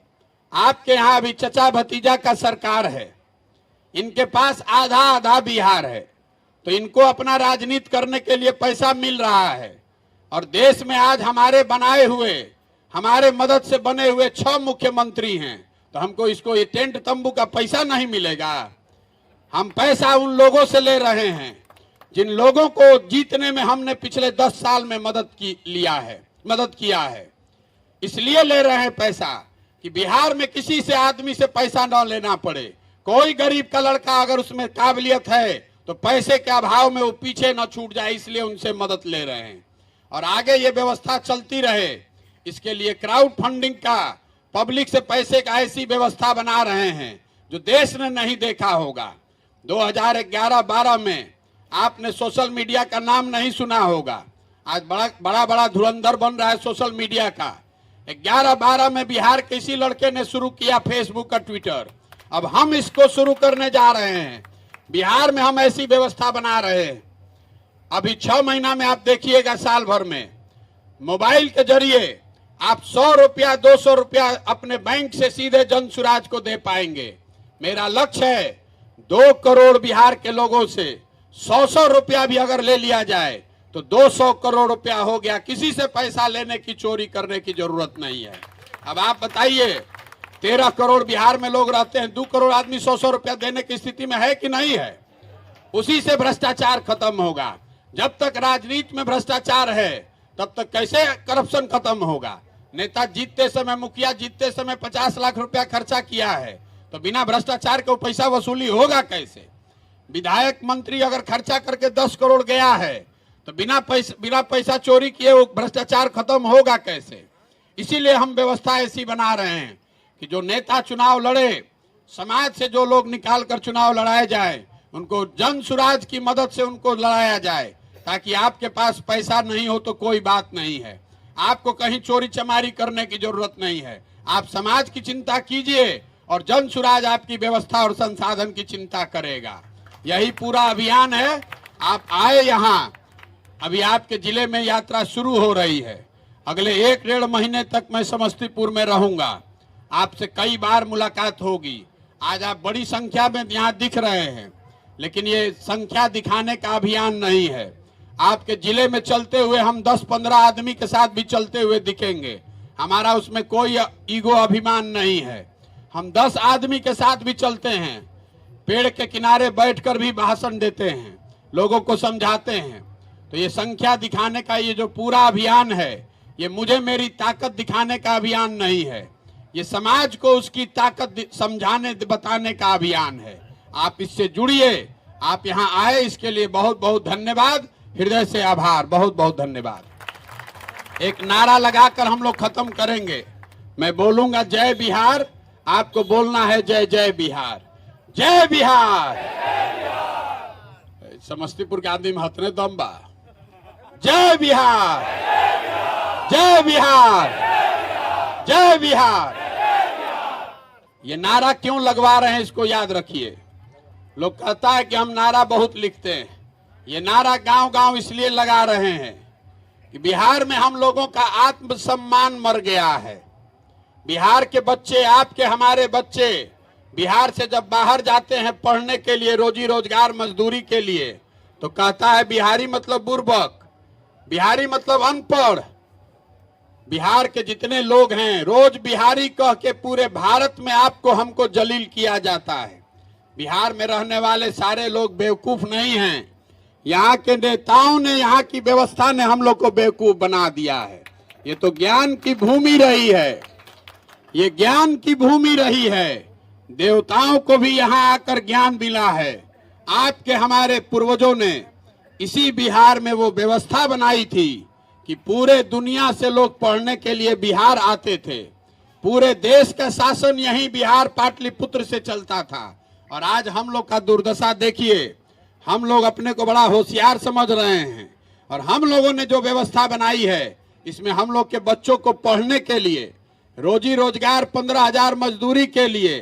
आपके यहाँ अभी चचा भतीजा का सरकार है। इनके पास आधा आधा बिहार है, तो इनको अपना राजनीति करने के लिए पैसा मिल रहा है। और देश में आज हमारे बनाए हुए, हमारे मदद से बने हुए 6 मुख्यमंत्री हैं, तो हमको इसको ये टेंट तंबू का पैसा नहीं मिलेगा। हम पैसा उन लोगों से ले रहे हैं जिन लोगों को जीतने में हमने पिछले 10 साल में मदद किया है। इसलिए ले रहे हैं पैसा कि बिहार में किसी से आदमी से पैसा न लेना पड़े। कोई गरीब का लड़का अगर उसमें काबिलियत है तो पैसे के अभाव में वो पीछे न छूट जाए, इसलिए उनसे मदद ले रहे हैं। और आगे ये व्यवस्था चलती रहे, इसके लिए क्राउड फंडिंग का, पब्लिक से पैसे का ऐसी व्यवस्था बना रहे हैं जो देश ने नहीं देखा होगा। 2011-12 में आपने सोशल मीडिया का नाम नहीं सुना होगा। आज बड़ा धुरंधर बन रहा है सोशल मीडिया का। 11-12 में बिहार के इसी लड़के ने शुरू किया फेसबुक का ट्विटर। अब हम इसको शुरू करने जा रहे हैं। बिहार में हम ऐसी व्यवस्था बना रहे हैं। अभी 6 महीना में आप देखिएगा, साल भर में मोबाइल के जरिए आप 100 रुपया 200 रुपया अपने बैंक से सीधे जन सुराज को दे पाएंगे। मेरा लक्ष्य है 2 करोड़ बिहार के लोगों से 100 रुपया भी अगर ले लिया जाए तो 200 करोड़ रुपया हो गया। किसी से पैसा लेने की, चोरी करने की जरूरत नहीं है। अब आप बताइए, 13 करोड़ बिहार में लोग रहते हैं, 2 करोड़ आदमी 100 रुपया देने की स्थिति में है कि नहीं है? उसी से भ्रष्टाचार खत्म होगा। जब तक राजनीति में भ्रष्टाचार है तब तक कैसे करप्शन खत्म होगा? नेता जीतते समय, मुखिया जीतते समय 50 लाख रुपया खर्चा किया है, तो बिना भ्रष्टाचार के वो पैसा वसूली होगा कैसे? विधायक मंत्री अगर खर्चा करके 10 करोड़ गया है तो बिना पैसा चोरी किए वो भ्रष्टाचार खत्म होगा कैसे? इसीलिए हम व्यवस्था ऐसी बना रहे हैं कि जो नेता चुनाव लड़े, समाज से जो लोग निकाल कर चुनाव लड़ाए जाए, उनको जन सुराज की मदद से उनको लड़ाया जाए, ताकि आपके पास पैसा नहीं हो तो कोई बात नहीं है। आपको कहीं चोरी चमारी करने की जरूरत नहीं है। आप समाज की चिंता कीजिए और जन सुराज आपकी व्यवस्था और संसाधन की चिंता करेगा। यही पूरा अभियान है। आप आए यहाँ, अभी आपके जिले में यात्रा शुरू हो रही है। अगले 1-1.5 महीने तक मैं समस्तीपुर में रहूंगा। आपसे कई बार मुलाकात होगी। आज आप बड़ी संख्या में यहाँ दिख रहे हैं, लेकिन ये संख्या दिखाने का अभियान नहीं है। आपके जिले में चलते हुए हम 10-15 आदमी के साथ भी चलते हुए दिखेंगे। हमारा उसमें कोई ईगो अभिमान नहीं है। हम 10 आदमी के साथ भी चलते हैं, पेड़ के किनारे बैठकर भी भाषण देते हैं, लोगों को समझाते हैं। तो ये संख्या दिखाने का ये जो पूरा अभियान है, ये मुझे मेरी ताकत दिखाने का अभियान नहीं है। ये समाज को उसकी ताकत समझाने बताने का अभियान है। आप इससे जुड़िए। आप यहाँ आए, इसके लिए बहुत बहुत धन्यवाद, हृदय से आभार, बहुत बहुत धन्यवाद। एक नारा लगाकर हम लोग खत्म करेंगे। मैं बोलूंगा जय बिहार, आपको बोलना है जय जय बिहार। जय बिहार। समस्तीपुर के आदमी में हथने दम बा। जय बिहार, जय बिहार, जय बिहार। ये नारा क्यों लगवा रहे हैं इसको याद रखिए। लोग कहता है कि हम नारा बहुत लिखते हैं। ये नारा गांव गांव इसलिए लगा रहे हैं कि बिहार में हम लोगों का आत्मसम्मान मर गया है। बिहार के बच्चे, आपके हमारे बच्चे बिहार से जब बाहर जाते हैं पढ़ने के लिए, रोजी रोजगार मजदूरी के लिए, तो कहता है बिहारी मतलब बुर्बक, बिहारी मतलब अनपढ़। बिहार के जितने लोग हैं, रोज बिहारी कह के पूरे भारत में आपको हमको जलील किया जाता है। बिहार में रहने वाले सारे लोग बेवकूफ नहीं हैं। यहाँ के नेताओं ने, यहाँ की व्यवस्था ने हम लोग को बेवकूफ बना दिया है। ये तो ज्ञान की भूमि रही है, ये ज्ञान की भूमि रही है। देवताओं को भी यहाँ आकर ज्ञान मिला है। आपके हमारे पूर्वजों ने इसी बिहार में वो व्यवस्था बनाई थी कि पूरे दुनिया से लोग पढ़ने के लिए बिहार आते थे। पूरे देश का शासन यही बिहार पाटलिपुत्र से चलता था। और आज हम लोग का दुर्दशा देखिए। हम लोग अपने को बड़ा होशियार समझ रहे हैं, और हम लोगों ने जो व्यवस्था बनाई है, इसमें हम लोग के बच्चों को पढ़ने के लिए, रोजी रोजगार 15,000 मजदूरी के लिए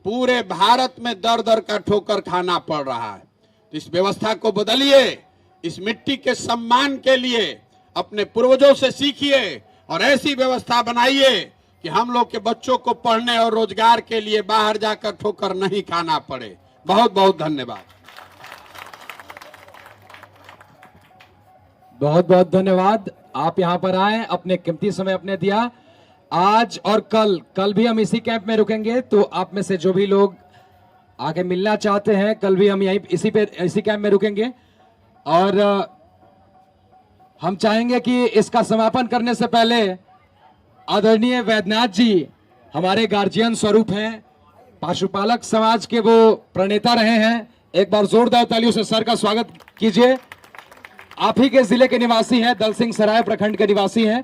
पूरे भारत में दर दर का ठोकर खाना पड़ रहा है। तो इस व्यवस्था को बदलिए। इस मिट्टी के सम्मान के लिए अपने पूर्वजों से सीखिए और ऐसी व्यवस्था बनाइए कि हम लोग के बच्चों को पढ़ने और रोजगार के लिए बाहर जाकर ठोकर नहीं खाना पड़े। बहुत बहुत धन्यवाद। बहुत बहुत धन्यवाद। आप यहां पर आए, अपने कीमती समय अपने दिया। आज और कल भी हम इसी कैंप में रुकेंगे, तो आप में से जो भी लोग आगे मिलना चाहते हैं, कल भी हम यहीं इसी कैंप में रुकेंगे। और हम चाहेंगे कि इसका समापन करने से पहले आदरणीय वैद्यनाथ जी हमारे गार्जियन स्वरूप हैं, पशुपालक समाज के वो प्रणेता रहे हैं। एक बार जोरदार तालियों से सर का स्वागत कीजिए। आप ही के जिले के निवासी हैं, दल सिंह सराय प्रखंड के निवासी हैं।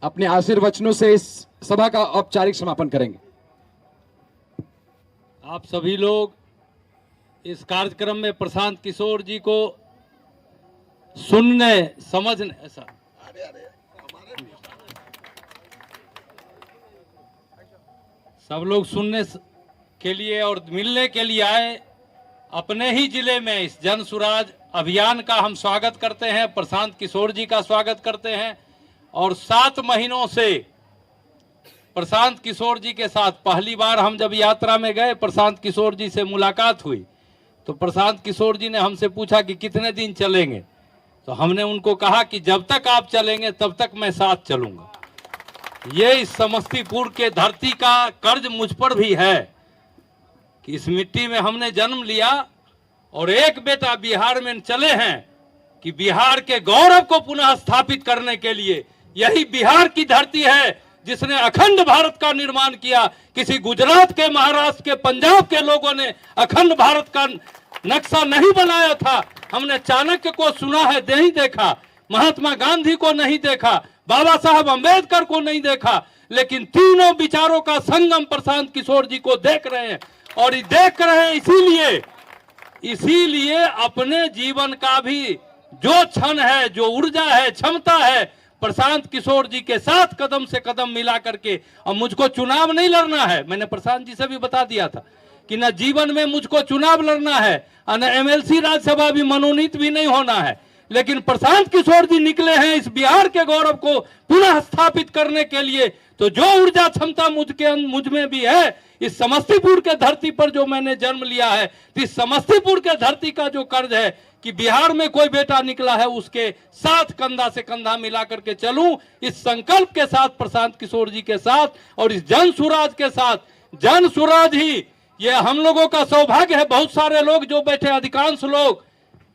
अपने आशीर्वचनों से इस सभा का औपचारिक समापन करेंगे। आप सभी लोग इस कार्यक्रम में प्रशांत किशोर जी को सुनने समझने ऐसा सब लोग सुनने के लिए और मिलने के लिए आए। अपने ही जिले में इस जन सुराज अभियान का हम स्वागत करते हैं, प्रशांत किशोर जी का स्वागत करते हैं। और 7 महीनों से प्रशांत किशोर जी के साथ पहली बार हम जब यात्रा में गए, प्रशांत किशोर जी से मुलाकात हुई, तो प्रशांत किशोर जी ने हमसे पूछा कि कितने दिन चलेंगे। तो हमने उनको कहा कि जब तक आप चलेंगे तब तक मैं साथ चलूंगा। ये इस समस्तीपुर के धरती का कर्ज मुझ पर भी है कि इस मिट्टी में हमने जन्म लिया और एक बेटा बिहार में चले हैं कि बिहार के गौरव को पुनः स्थापित करने के लिए। यही बिहार की धरती है जिसने अखंड भारत का निर्माण किया। किसी गुजरात के, महाराष्ट्र के, पंजाब के लोगों ने अखंड भारत का नक्शा नहीं बनाया था। हमने चाणक्य को सुना है, नहीं देखा। महात्मा गांधी को नहीं देखा, बाबा साहब अंबेडकर को नहीं देखा, लेकिन तीनों विचारों का संगम प्रशांत किशोर जी को देख रहे हैं। और ये देख रहे हैं इसीलिए अपने जीवन का भी जो क्षण है, जो ऊर्जा है, क्षमता है, प्रशांत किशोर जी के साथ कदम से कदम मिला करके। और मुझको चुनाव नहीं लड़ना है, मैंने प्रशांत जी से भी बता दिया था कि न जीवन में मुझको चुनाव लड़ना है और न एमएलसी राज्यसभा भी मनोनीत भी नहीं होना है। लेकिन प्रशांत किशोर जी निकले हैं इस बिहार के गौरव को पुनः स्थापित करने के लिए। तो जो ऊर्जा क्षमता मुझ में भी है, इस समस्तीपुर के धरती पर जो मैंने जन्म लिया है, इस समस्तीपुर के धरती का जो कर्ज है कि बिहार में कोई बेटा निकला है उसके साथ कंधा से कंधा मिला करके चलूं, इस संकल्प के साथ प्रशांत किशोर जी के साथ और इस जन सुराज के साथ। जन सुराज ही ये हम लोगों का सौभाग्य है। बहुत सारे लोग जो बैठे, अधिकांश लोग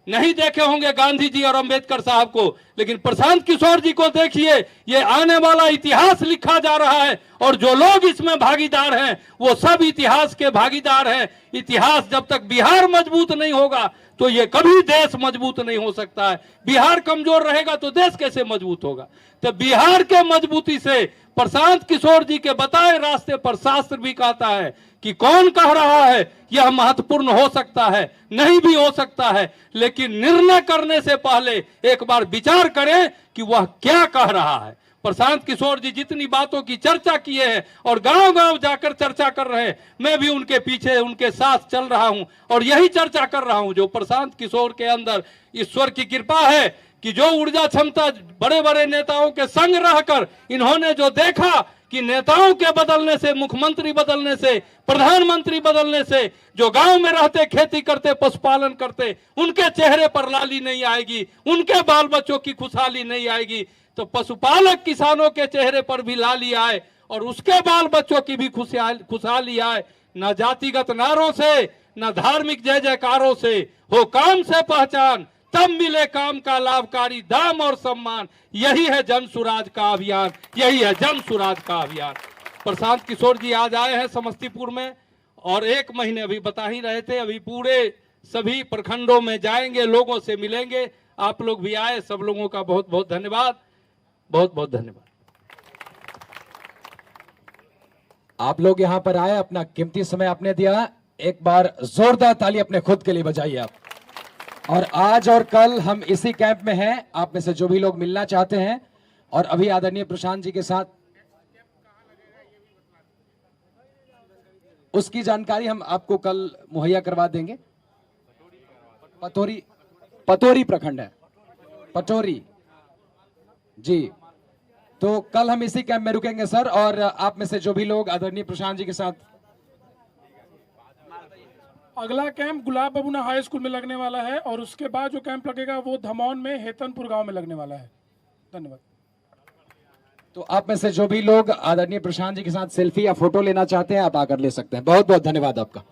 नहीं देखे होंगे गांधी जी और अंबेडकर साहब को, लेकिन प्रशांत किशोर जी को देखिए। ये आने वाला इतिहास लिखा जा रहा है और जो लोग इसमें भागीदार हैं वो सब इतिहास के भागीदार हैं। इतिहास जब तक बिहार मजबूत नहीं होगा तो ये कभी देश मजबूत नहीं हो सकता है। बिहार कमजोर रहेगा तो देश कैसे मजबूत होगा। तो बिहार के मजबूती से प्रशांत किशोर जी के बताए रास्ते पर शास्त्र भी कहता है कि कौन कह रहा है यह महत्वपूर्ण हो सकता है, नहीं भी हो सकता है, लेकिन निर्णय करने से पहले एक बार विचार करें कि वह क्या कह रहा है। प्रशांत किशोर जी जितनी बातों की चर्चा किए हैं और गांव-गांव जाकर चर्चा कर रहे हैं, मैं भी उनके पीछे उनके साथ चल रहा हूं और यही चर्चा कर रहा हूं। जो प्रशांत किशोर के अंदर ईश्वर की कृपा है कि जो ऊर्जा क्षमता बड़े बड़े नेताओं के संग रहकर इन्होंने जो देखा कि नेताओं के बदलने से, मुख्यमंत्री बदलने से, प्रधानमंत्री बदलने से, जो गांव में रहते, खेती करते, पशुपालन करते, उनके चेहरे पर लाली नहीं आएगी, उनके बाल बच्चों की खुशहाली नहीं आएगी। तो पशुपालक किसानों के चेहरे पर भी लाली आए और उसके बाल बच्चों की भी खुशहाली आए। न जातिगत नारों से, न धार्मिक जय जयकारों से, हो काम से पहचान, तब मिले काम का लाभकारी दाम और सम्मान। यही है जन सुराज का अभियान, यही है जन सुराज का अभियान। प्रशांत किशोर जी आज आए हैं समस्तीपुर में और 1 महीने अभी बता ही रहे थे, अभी पूरे सभी प्रखंडों में जाएंगे, लोगों से मिलेंगे। आप लोग भी आए, सब लोगों का बहुत बहुत धन्यवाद, बहुत बहुत धन्यवाद। आप लोग यहां पर आए, अपना कीमती समय आपने दिया। एक बार जोरदार ताली अपने खुद के लिए बजाइए आप। और आज और कल हम इसी कैंप में हैं। आप में से जो भी लोग मिलना चाहते हैं और अभी आदरणीय प्रशांत जी के साथ उसकी जानकारी हम आपको कल मुहैया करवा देंगे। पटोरी प्रखंड है, पटोरी जी। तो कल हम इसी कैंप में रुकेंगे सर। और आप में से जो भी लोग आदरणीय प्रशांत जी के साथ अगला कैंप गुलाब बबुना हाई स्कूल में लगने वाला है और उसके बाद जो कैंप लगेगा वो धमौन में हेतनपुर गांव में लगने वाला है। धन्यवाद। तो आप में से जो भी लोग आदरणीय प्रशांत जी के साथ सेल्फी या फोटो लेना चाहते हैं आप आकर ले सकते हैं। बहुत बहुत धन्यवाद आपका।